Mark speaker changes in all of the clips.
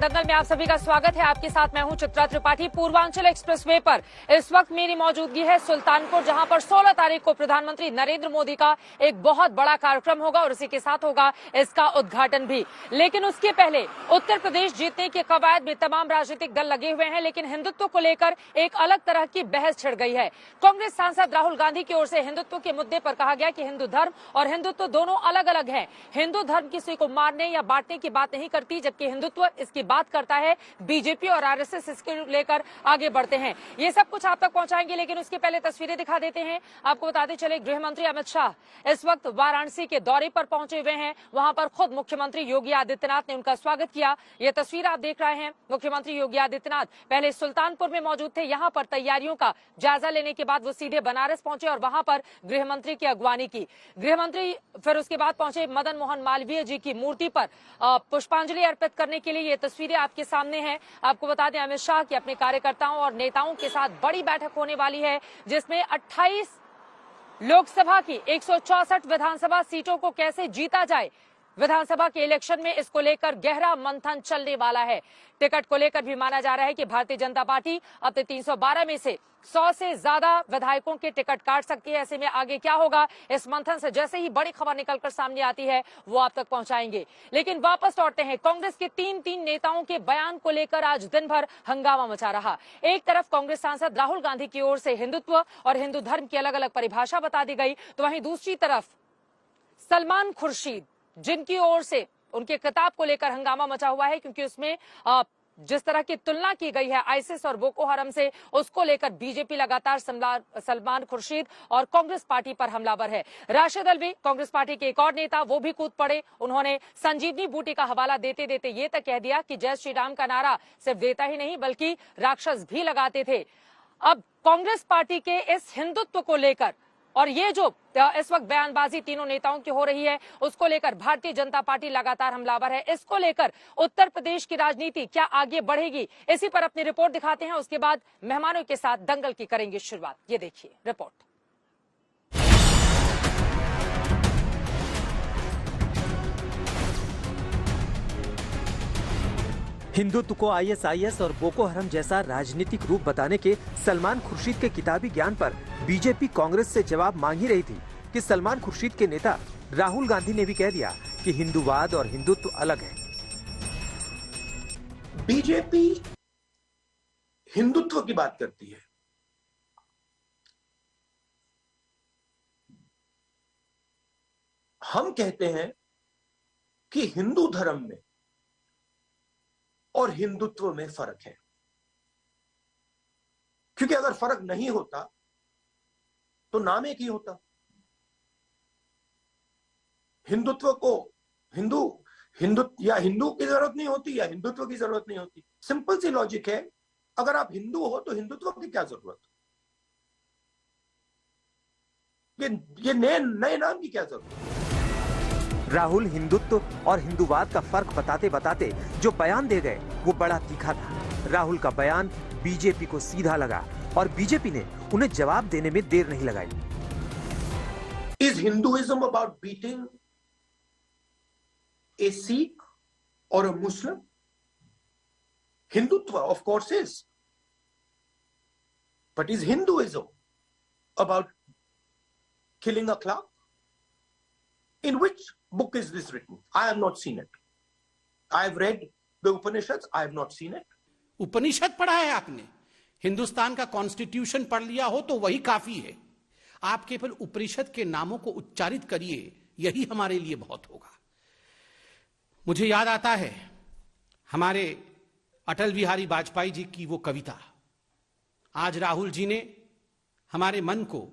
Speaker 1: दंगल में आप सभी का स्वागत है। आपके साथ मैं हूं चित्रा त्रिपाठी। पूर्वांचल एक्सप्रेसवे पर इस वक्त मेरी मौजूदगी है सुल्तानपुर, जहां पर 16 तारीख को प्रधानमंत्री नरेंद्र मोदी का एक बहुत बड़ा कार्यक्रम होगा और इसी के साथ होगा इसका उद्घाटन भी। लेकिन उसके पहले उत्तर प्रदेश जीतने के कवायद में तमाम राजनीतिक दल लगे हुए हैं, लेकिन हिंदुत्व को लेकर एक अलग तरह की बहस छिड़ गई है। कांग्रेस सांसद राहुल गांधी की ओर से हिंदुत्व के मुद्दे पर कहा गया कि हिंदू धर्म और हिंदुत्व दोनों अलग अलग हैं। हिंदू धर्म किसी को मारने या बांटने की बात नहीं करती, जबकि हिंदुत्व इसकी बात करता है। बीजेपी और आरएसएस इसके लेकर आगे बढ़ते हैं। ये सब कुछ आप तक पहुंचाएंगे, लेकिन उसके पहले तस्वीरें दिखा देते हैं। आपको बताते चले, गृह मंत्री अमित शाह इस वक्त वाराणसी के दौरे पर पहुंचे हुए हैं। वहां पर खुद मुख्यमंत्री योगी आदित्यनाथ ने उनका स्वागत किया। ये तस्वीर आप देख रहे हैं। मुख्यमंत्री योगी आदित्यनाथ पहले सुल्तानपुर में मौजूद थे। यहां पर तैयारियों का जायजा लेने के बाद वो सीधे बनारस पहुंचे और वहां पर गृह मंत्री की अगवानी की। गृह मंत्री फिर उसके बाद पहुंचे मदन मोहन मालवीय जी की मूर्ति पर पुष्पांजलि अर्पित करने के लिए। ये तस्वीरें आपके सामने हैं। आपको बता दें, अमित शाह की अपने कार्यकर्ताओं और नेताओं के साथ बड़ी बैठक होने वाली है, जिसमें 28 लोकसभा की 164 विधानसभा सीटों को कैसे जीता जाए, विधानसभा के इलेक्शन में इसको लेकर गहरा मंथन चलने वाला है। टिकट को लेकर भी माना जा रहा है कि भारतीय जनता पार्टी अब तक 312 में से 100 से ज्यादा विधायकों के टिकट काट सकती है। ऐसे में आगे क्या होगा, इस मंथन से जैसे ही बड़ी खबर निकलकर सामने आती है वो आप तक पहुंचाएंगे। लेकिन वापस लौटते हैं। कांग्रेस के तीन नेताओं के बयान को लेकर आज दिन भर हंगामा मचा रहा। एक तरफ कांग्रेस सांसद राहुल गांधी की ओर से हिंदुत्व और हिंदू धर्म की अलग अलग परिभाषा बता दी गई, तो वहीं दूसरी तरफ सलमान खुर्शीद, जिनकी ओर से उनके किताब को लेकर हंगामा मचा हुआ है, क्योंकि उसमें जिस तरह की तुलना की गई है आईसिस और बोको हरम से, उसको लेकर बीजेपी लगातार सलमान खुर्शीद और कांग्रेस पार्टी पर हमलावर है। राशिद अल्वी, कांग्रेस पार्टी के एक और नेता, वो भी कूद पड़े। उन्होंने संजीवनी बूटी का हवाला देते देते ये तक कह दिया कि जय श्री राम का नारा सिर्फ देता ही नहीं बल्कि राक्षस भी लगाते थे। अब कांग्रेस पार्टी के इस हिंदुत्व को लेकर और ये जो इस वक्त बयानबाजी तीनों नेताओं की हो रही है, उसको लेकर भारतीय जनता पार्टी लगातार हमलावर है। इसको लेकर उत्तर प्रदेश की राजनीति क्या आगे बढ़ेगी, इसी पर अपनी रिपोर्ट दिखाते हैं। उसके बाद मेहमानों के साथ दंगल की करेंगे शुरुआत। ये देखिए रिपोर्ट।
Speaker 2: हिंदुत्व को आईएसआईएस और बोको हरम जैसा राजनीतिक रूप बताने के सलमान खुर्शीद के किताबी ज्ञान पर बीजेपी कांग्रेस से जवाब मांग ही रही थी कि सलमान खुर्शीद के नेता राहुल गांधी ने भी कह दिया कि हिंदूवाद और हिंदुत्व अलग है।
Speaker 3: बीजेपी हिंदुत्व की बात करती है, हम कहते हैं कि हिंदू धर्म में और हिंदुत्व में फर्क है, क्योंकि अगर फर्क नहीं होता तो नाम एक ही होता। हिंदुत्व को हिंदू या हिंदू की जरूरत नहीं होती या हिंदुत्व की जरूरत नहीं होती। सिंपल सी लॉजिक है, अगर आप हिंदू हो तो हिंदुत्व की क्या जरूरत, ये नए नाम की क्या जरूरत।
Speaker 2: राहुल हिंदुत्व और हिंदूवाद का फर्क बताते बताते जो बयान दे गए वो बड़ा तीखा था। राहुल का बयान बीजेपी को सीधा लगा और बीजेपी ने उन्हें जवाब देने में देर नहीं लगाई।
Speaker 3: Is Hinduism about beating a Sikh और a Muslim? Hindutva of course is, but is Hinduism about killing a cloud? In which book is this written? I have not seen it. I have read the Upanishads. I have not seen it.
Speaker 4: उपनिषद पढ़ा है आपने? हिंदुस्तान का constitution पढ़ लिया हो तो वही काफी है। आप केवल उपनिषद के नामों को उच्चारित करिए, यही हमारे लिए बहुत होगा। मुझे याद आता है हमारे अटल बिहारी वाजपेयी जी की वो कविता। आज राहुल जी ने हमारे मन को,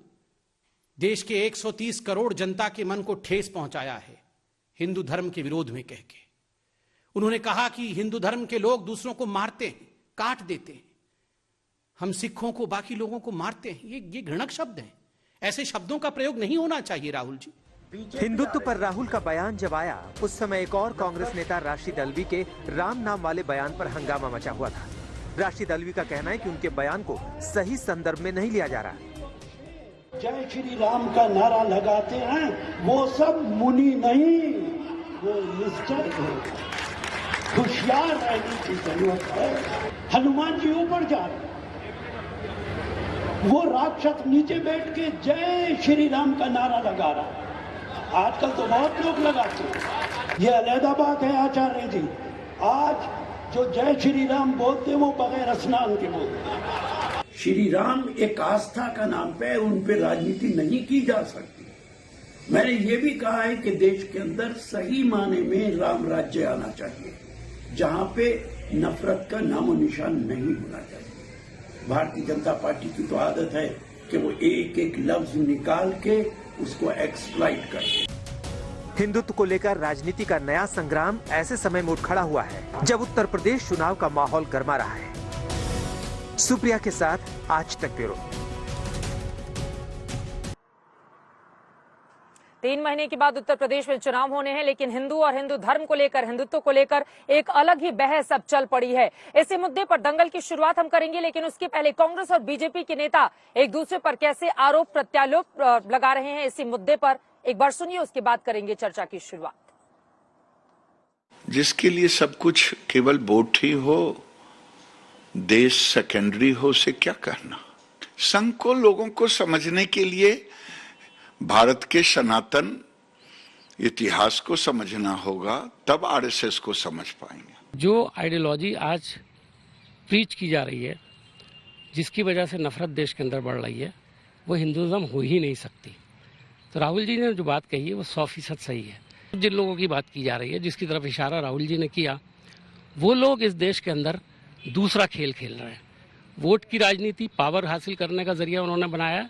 Speaker 4: देश के 130 करोड़ जनता के मन को ठेस पहुंचाया है हिंदू धर्म के विरोध में कह के। उन्होंने कहा कि हिंदू धर्म के लोग दूसरों को मारते हैं, काट देते हैं। हम सिखों को, बाकी लोगों को मारते हैं। ये घृणक शब्द हैं। ऐसे शब्दों का प्रयोग नहीं होना चाहिए राहुल जी।
Speaker 2: हिंदुत्व पर राहुल का बयान जब आया, उस समय एक और कांग्रेस नेता राशिद अल्वी के राम नाम वाले बयान पर हंगामा मचा हुआ था। राशिद अल्वी का कहना है कि उनके बयान को सही संदर्भ में नहीं लिया जा रहा।
Speaker 5: जय श्री राम का नारा लगाते हैं वो सब मुनि नहीं, वो निश्चय है। होशियार रहने की जरूरत है। हनुमान जी ऊपर जा रहे हैं, वो राक्षस नीचे बैठ के जय श्री राम का नारा लगा रहा है। आजकल तो बहुत लोग लगाते हैं, ये अलहदा बात है आचार्य जी। आज जो जय श्री राम बोलते हैं वो बगैर स्नान के बोलते हैं। श्री राम एक आस्था का नाम पे, उन पे राजनीति नहीं की जा सकती। मैंने ये भी कहा है कि देश के अंदर सही माने में राम राज्य आना चाहिए, जहां पे नफरत का नामो निशान नहीं होना चाहिए। भारतीय जनता पार्टी की तो आदत है कि वो एक एक लफ्ज निकाल के उसको एक्सप्लॉइट करते।
Speaker 2: हिंदुत्व को लेकर राजनीति का नया संग्राम ऐसे समय में उठ खड़ा हुआ है जब उत्तर प्रदेश चुनाव का माहौल गर्मा रहा है। सुप्रिया के साथ आज तक ब्यूरो।
Speaker 1: 3 महीने के बाद उत्तर प्रदेश में चुनाव होने हैं, लेकिन हिंदू और हिंदू धर्म को लेकर, हिंदुत्व को लेकर एक अलग ही बहस अब चल पड़ी है। इसी मुद्दे पर दंगल की शुरुआत हम करेंगे, लेकिन उसके पहले कांग्रेस और बीजेपी के नेता एक दूसरे पर कैसे आरोप प्रत्यारोप लगा रहे हैं, इसी मुद्दे पर एक बार सुनिए, उसके बाद करेंगे चर्चा की शुरुआत।
Speaker 6: जिसके लिए सब कुछ केवल वोट ही हो, देश सेकेंडरी हो, उसे क्या कहना। संघ को लोगों को समझने के लिए भारत के सनातन इतिहास को समझना होगा, तब आरएसएस को समझ पाएंगे।
Speaker 7: जो आइडियोलॉजी आज प्रीच की जा रही है, जिसकी वजह से नफरत देश के अंदर बढ़ रही है, वो हिंदुइज्म हो ही नहीं सकती। तो राहुल जी ने जो बात कही है वो 100% सही है। जिन लोगों की बात की जा रही है, जिसकी तरफ इशारा राहुल जी ने किया, वो लोग इस देश के अंदर दूसरा खेल खेल रहे हैं। वोट की राजनीति, पावर हासिल करने का जरिया उन्होंने बनाया।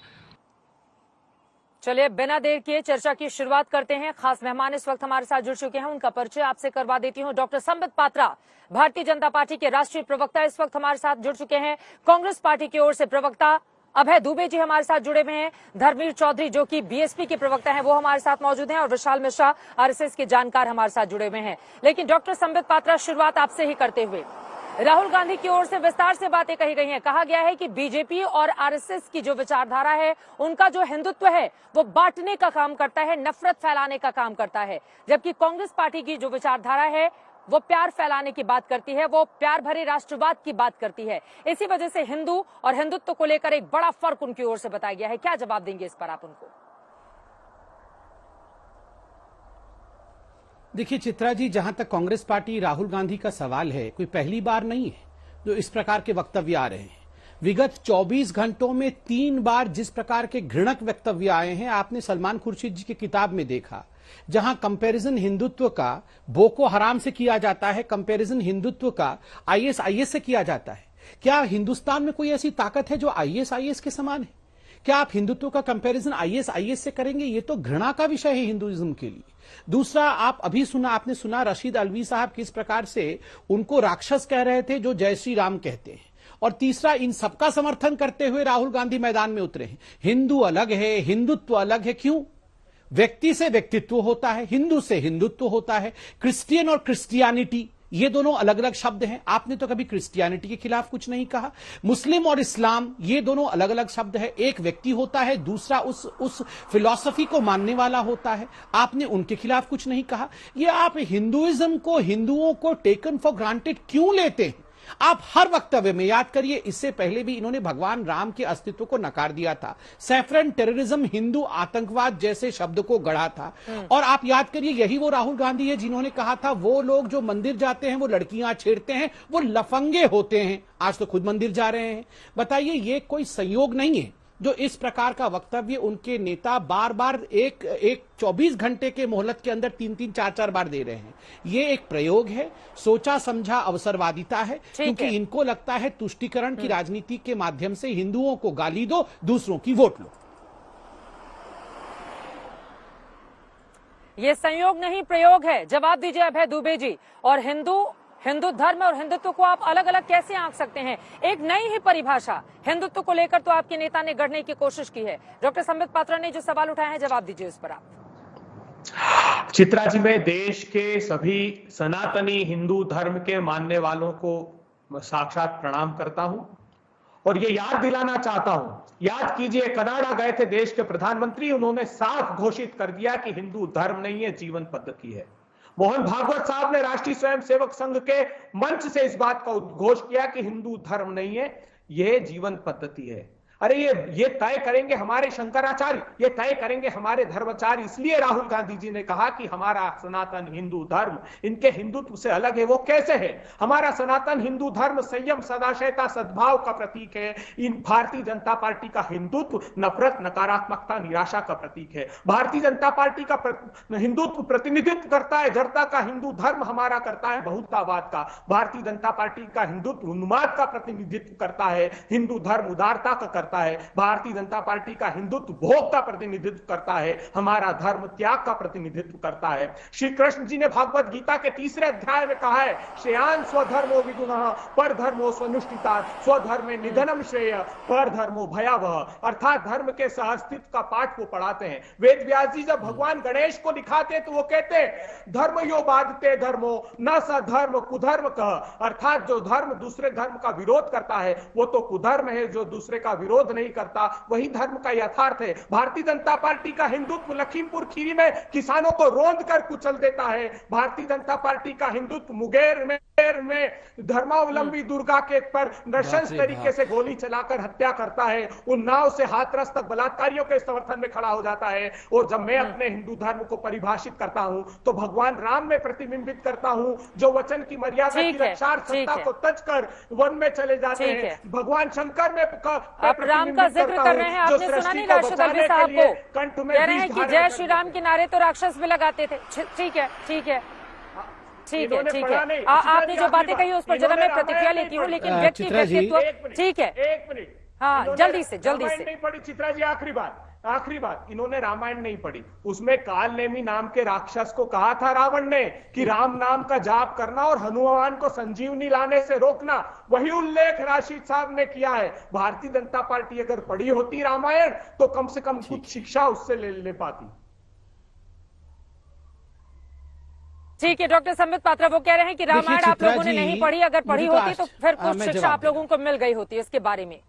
Speaker 1: चलिए बिना देर किए चर्चा की शुरुआत करते हैं। खास मेहमान इस वक्त हमारे साथ जुड़ चुके हैं, उनका परिचय आपसे करवा देती हूं। डॉक्टर संबित पात्रा, भारतीय जनता पार्टी के राष्ट्रीय प्रवक्ता, इस वक्त हमारे साथ जुड़ चुके हैं। कांग्रेस पार्टी की ओर से प्रवक्ता अभय दुबे जी हमारे साथ जुड़े हुए हैं। धर्मवीर चौधरी जो कि बीएसपी के प्रवक्ता हैं, वो हमारे साथ मौजूद हैं, और विशाल मिश्रा आरएसएस के जानकार हमारे साथ जुड़े हुए हैं। लेकिन डॉक्टर संबित पात्रा, शुरुआत आपसे ही करते हुए, राहुल गांधी की ओर से विस्तार से बातें कही गई हैं। कहा गया है कि बीजेपी और आरएसएस की जो विचारधारा है, उनका जो हिंदुत्व है वो बांटने का काम करता है, नफरत फैलाने का काम करता है, जबकि कांग्रेस पार्टी की जो विचारधारा है वो प्यार फैलाने की बात करती है, वो प्यार भरे राष्ट्रवाद की बात करती है। इसी वजह से हिंदू और हिंदुत्व को लेकर एक बड़ा फर्क उनकी ओर से बताया गया है। क्या जवाब देंगे इस पर आप उनको?
Speaker 4: देखिए चित्रा जी, जहां तक कांग्रेस पार्टी राहुल गांधी का सवाल है, कोई पहली बार नहीं है जो इस प्रकार के वक्तव्य आ रहे हैं। विगत 24 घंटों में 3 बार जिस प्रकार के घृणक वक्तव्य आए हैं, आपने सलमान खुर्शीद जी की किताब में देखा, जहां कंपैरिजन हिंदुत्व का बोको हराम से किया जाता है, कंपैरिजन हिंदुत्व का आईएस से किया जाता है। क्या हिंदुस्तान में कोई ऐसी ताकत है जो आईएस के समान है? क्या आप हिंदुत्व का कंपैरिजन आईएस से करेंगे? ये तो घृणा का विषय है हिंदुइज्म के लिए। दूसरा, आपने सुना रशीद अलवी साहब किस प्रकार से उनको राक्षस कह रहे थे जो जय श्री राम कहते हैं। और तीसरा, इन सबका समर्थन करते हुए राहुल गांधी मैदान में उतरे हैं। हिंदू अलग है, हिंदुत्व अलग है। क्यों? व्यक्ति से व्यक्तित्व होता है, हिंदू से हिंदुत्व होता है। क्रिश्चियन और क्रिश्चियनिटी, ये दोनों अलग अलग शब्द हैं। आपने तो कभी क्रिश्चियनिटी के खिलाफ कुछ नहीं कहा। मुस्लिम और इस्लाम, ये दोनों अलग अलग शब्द है। एक व्यक्ति होता है, दूसरा उस फिलॉसफी को मानने वाला होता है। आपने उनके खिलाफ कुछ नहीं कहा। ये आप हिंदुइज्म को, हिंदुओं को टेकन फॉर ग्रांटेड क्यों लेते हैं? आप हर वक्तव्य में याद करिए, इससे पहले भी इन्होंने भगवान राम के अस्तित्व को नकार दिया था। सैफरन टेररिज्म, हिंदू आतंकवाद जैसे शब्द को गढ़ा था। और आप याद करिए, यही वो राहुल गांधी है जिन्होंने कहा था वो लोग जो मंदिर जाते हैं, वो लड़कियां छेड़ते हैं, वो लफंगे होते हैं। आज तो खुद मंदिर जा रहे हैं। बताइए, ये कोई संयोग नहीं है जो इस प्रकार का वक्तव्य उनके नेता बार बार एक 24 घंटे के मोहलत के अंदर 3-3, 4-4 बार दे रहे हैं। ये एक प्रयोग है, सोचा समझा अवसरवादिता है, क्योंकि इनको लगता है तुष्टीकरण की राजनीति के माध्यम से हिंदुओं को गाली दो, दूसरों की वोट लो।
Speaker 1: ये संयोग नहीं, प्रयोग है। जवाब दीजिए अभय दुबे जी। और हिंदू धर्म और हिंदुत्व को आप अलग अलग कैसे आंक सकते हैं? एक नई ही परिभाषा हिंदुत्व को लेकर तो आपके नेता ने गढ़ने की कोशिश की है। डॉक्टर संबित पात्रा ने जो सवाल उठाए हैं, जवाब दीजिए उस पर आप।
Speaker 8: चित्रा जी, मैं देश के सभी सनातनी हिंदू धर्म के मानने वालों को साक्षात प्रणाम करता हूं और ये याद दिलाना चाहता हूं। याद कीजिए, कनाडा गए थे देश के प्रधानमंत्री, उन्होंने साफ घोषित कर दिया कि हिंदू धर्म नहीं है, जीवन पद्धति है। मोहन भागवत साहब ने राष्ट्रीय स्वयंसेवक संघ के मंच से इस बात का उद्घोष किया कि हिंदू धर्म नहीं है, यह जीवन पद्धति है। अरे ये तय करेंगे हमारे शंकराचार्य, ये तय करेंगे हमारे धर्माचार्य। इसलिए राहुल गांधी जी ने कहा कि हमारा सनातन हिंदू धर्म इनके हिंदुत्व से अलग है। वो कैसे है? हमारा सनातन हिंदू धर्म संयम, सदाशयता, सद्भाव का प्रतीक है। इन भारतीय जनता पार्टी का हिंदुत्व नफरत, नकारात्मकता, निराशा का प्रतीक है। भारतीय जनता पार्टी का हिंदुत्व प्रतिनिधित्व करता है जड़ता का, हिंदू धर्म हमारा करता है बहुत्ववाद का। भारतीय जनता पार्टी का हिंदुत्व उन्माद का प्रतिनिधित्व करता है, हिंदू धर्म उदारता का है। भारतीय जनता पार्टी का हिंदुत्व भोग का प्रतिनिधित्व करता है, हमारा धर्म त्याग का प्रतिनिधित्व करता है। श्री कृष्ण जी ने भागवत गीता के 3 अध्याय में कहा है, श्रेयान स्वधर्मो विगुणः परधर्मो स्वनुष्ठिता स्वधर्मे निधनम श्रेय परधर्मो भयावह। अर्थात धर्म के सहअस्तित्व का पाठ वो पढ़ाते हैं। वेद व्यास जी जब भगवान गणेश को दिखाते तो वो कहते धर्म यो बाधते धर्मो न स धर्म कुधर्म कह। अर्थात जो धर्म दूसरे धर्म का विरोध करता है वो तो कुधर्म है, जो दूसरे का विरोध नहीं करता वही धर्म का यथार्थ है। भारतीय जनता पार्टी का हिंदुत्व लखीमपुर खीरी में किसानों को रोंद कर कुचल देता है। भारतीय जनता पार्टी का हिंदुत्व मुंगेर में धर्मावलंबी दुर्गा के पर नृशंस तरीके से गोली चलाकर हत्या करता है। उन्नाव से हाथरस तक बलात्कारियों के समर्थन में खड़ा हो जाता है। और जब मैं अपने हिंदू धर्म को परिभाषित करता हूं तो भगवान राम में प्रतिबिंबित करता हूं, जो वचन की मर्यादा की रक्षा सत्ता को तज कर वन में चले जाते हैं। भगवान शंकर में
Speaker 1: राम का जिक्र कर रहे हैं, आपने सुना नहीं राशिद अल्वी साहब को कह रहे हैं कि जय श्री राम के नारे तो राक्षस भी लगाते थे। ठीक है ठीक है ठीक है ठीक है, आपने जो बातें कही उस पर जरा मैं प्रतिक्रिया लेती हूँ, लेकिन व्यक्तित्व ठीक है।
Speaker 8: एक मिनट,
Speaker 1: हाँ जल्दी से
Speaker 8: नहीं पढ़ी चित्रा जी, आखिरी बात, इन्होंने रामायण नहीं पढ़ी। उसमें काल नेमी नाम के राक्षस को कहा था रावण ने कि राम नाम का जाप करना और हनुमान को संजीवनी लाने से रोकना। वही उल्लेख राशिद साहब ने किया है। भारतीय जनता पार्टी अगर पढ़ी होती रामायण तो कम से कम कुछ शिक्षा उससे ले पाती।
Speaker 1: ठीक है डॉक्टर संबित पात्रा, वो कह रहे हैं कि रामायण आप लोगों ने नहीं पढ़ी, अगर पढ़ी होती तो फिर कुछ शिक्षा आप लोगों को मिल गई होती इसके बारे में।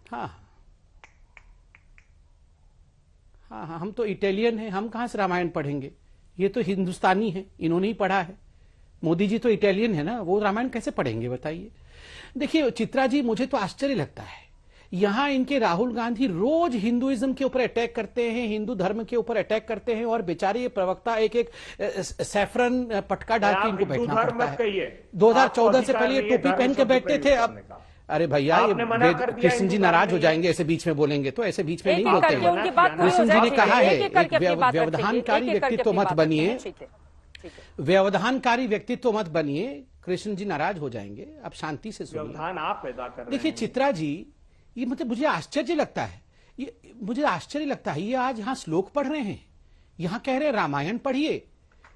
Speaker 4: हाँ, हम तो इटालियन हैं, हम कहां से रामायण पढ़ेंगे? ये तो हिंदुस्तानी है, इन्होंने ही पढ़ा है। मोदी जी तो इटालियन है ना, वो रामायण कैसे पढ़ेंगे बताइए? देखिए चित्रा जी, मुझे तो आश्चर्य लगता है, यहां इनके राहुल गांधी रोज हिंदुइज्म के ऊपर अटैक करते हैं, हिंदू धर्म के ऊपर अटैक करते हैं, और बेचारे ये प्रवक्ता एक सैफरन पटका डाल के इनको बैठना पड़ता है। 2014 से पहले ये टोपी पहन के बैठते थे, अब अरे भैया ये कृष्ण जी नाराज हो जाएंगे ऐसे बीच में बोलेंगे, तो ऐसे बीच में नहीं बोलते हैं। कृष्ण जी ने कहा है व्यवधानकारी व्यक्तित्व मत बनिए, व्यवधानकारी व्यक्तित्व मत बनिए, कृष्ण जी नाराज हो जाएंगे, आप शांति से सुनिए।
Speaker 8: व्यवधान आप पैदा कर रहे हैं।
Speaker 4: देखिए चित्रा जी, ये मतलब मुझे आश्चर्य लगता है, ये आज यहाँ श्लोक पढ़ रहे हैं, यहाँ कह रहे हैं रामायण पढ़िए।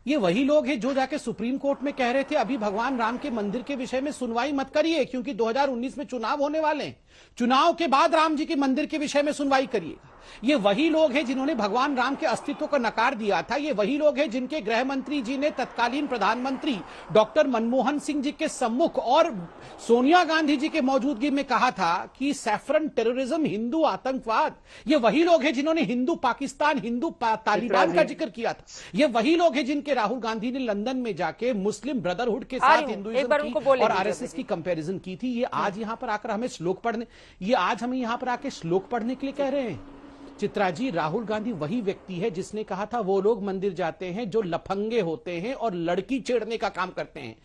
Speaker 4: ये वही लोग हैं जो जाके सुप्रीम कोर्ट में कह रहे थे अभी भगवान राम के मंदिर के विषय में सुनवाई मत करिए, क्योंकि 2019 में चुनाव होने वाले हैं, चुनाव के बाद राम जी के मंदिर के विषय में सुनवाई करिए। ये वही लोग हैं जिन्होंने भगवान राम के अस्तित्व को नकार दिया था। ये वही लोग हैं जिनके गृह मंत्री जी ने तत्कालीन प्रधानमंत्री डॉक्टर मनमोहन सिंह जी के सम्मुख और सोनिया गांधी जी के मौजूदगी में कहा था कि सैफरन टेररिज्म, हिंदू आतंकवाद। ये वही लोग हैं जिन्होंने हिंदू पाकिस्तान, हिंदू तालिबान का जिक्र किया था। ये वही लोग हैं जिनके राहुल गांधी ने लंदन में जाके मुस्लिम ब्रदरहुड के साथ हिंदुइज्म की और आरएसएस की कंपैरिजन की थी। ये आज यहां पर आकर हमें श्लोक पढ़ने, ये आज हमें यहां पर आके श्लोक पढ़ने के लिए कह रहे हैं। चित्रा जी, राहुल गांधी वही व्यक्ति है जिसने कहा था वो लोग मंदिर जाते हैं जो लफंगे होते हैं और लड़की छेड़ने का काम करते हैं।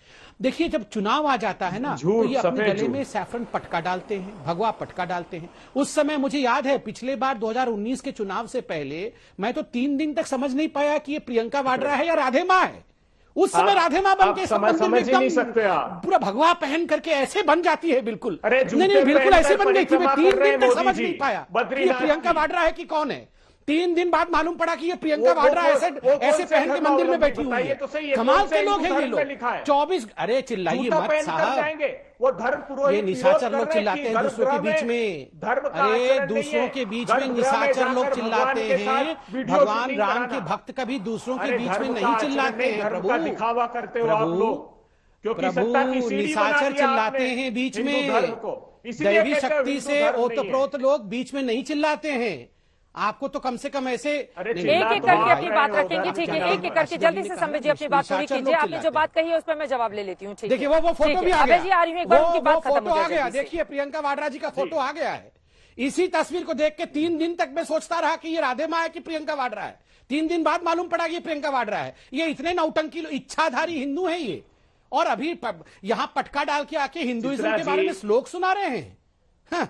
Speaker 4: देखिए जब चुनाव आ जाता है ना तो ये अपने गले में सैफरन पटका डालते हैं, भगवा पटका डालते हैं। उस समय मुझे याद है पिछले बार 2019 के चुनाव से पहले मैं तो 3 दिन तक समझ नहीं पाया कि ये प्रियंका वाड्रा है या राधे मां है। उस समय राधे मां बन के
Speaker 8: समझ ही नहीं सकते आप,
Speaker 4: पूरा भगवा पहन करके ऐसे बन जाती है बिल्कुल।
Speaker 8: अरे
Speaker 4: नहीं बिल्कुल ऐसे बन गई थी, मैं 3 दिन तक समझ नहीं पाया ये प्रियंका वाड्रा है कि कौन है। 3 दिन बाद मालूम पड़ा कि ये प्रियंका वाड्रा ऐसे पहन के मंदिर में बैठी हुई है। कमाल के लोग हैं ये लोग। 24 अरे चिल्लाइए मत साहब,
Speaker 8: वो धर्म पुरोहित
Speaker 4: ये निशाचर लोग चिल्लाते हैं दूसरों के बीच में। अरे दूसरों के बीच में निशाचर लोग चिल्लाते हैं, भगवान राम के भक्त कभी दूसरों के बीच में नहीं चिल्लाते हैं। प्रभु
Speaker 8: दिखावा करते हो आप लोग,
Speaker 4: प्रभु निशाचर चिल्लाते हैं बीच में, दैवी शक्ति से ओतप्रोत लोग बीच में नहीं चिल्लाते हैं। आपको तो कम से कम ऐसे
Speaker 1: एक एक करके अपनी बात रखेंगे, ठीक है, एक एक करके जल्दी से संबित जी अपनी बात पूरी कीजिए। आपने जो बात कही है उस पर मैं जवाब ले लेती हूँ। ठीक है,
Speaker 4: देखिए वो फोटो भी आ
Speaker 1: गया। जी आ रही हूँ, एक बार उनकी बात खत्म हो
Speaker 4: गया। देखिए प्रियंका वाड्रा जी का फोटो आ गया है। इसी तस्वीर को देख के 3 दिन तक मैं सोचता रहा कि ये राधे माँ है कि प्रियंका वाड्रा है। 3 दिन बाद मालूम पड़ा कि ये प्रियंका वाड्रा है। ये इतने नौटंकी इच्छाधारी हिंदू है ये, और अभी यहाँ पटका डाल के आके हिंदुइज्म के बारे में श्लोक सुना रहे हैं। हाँ।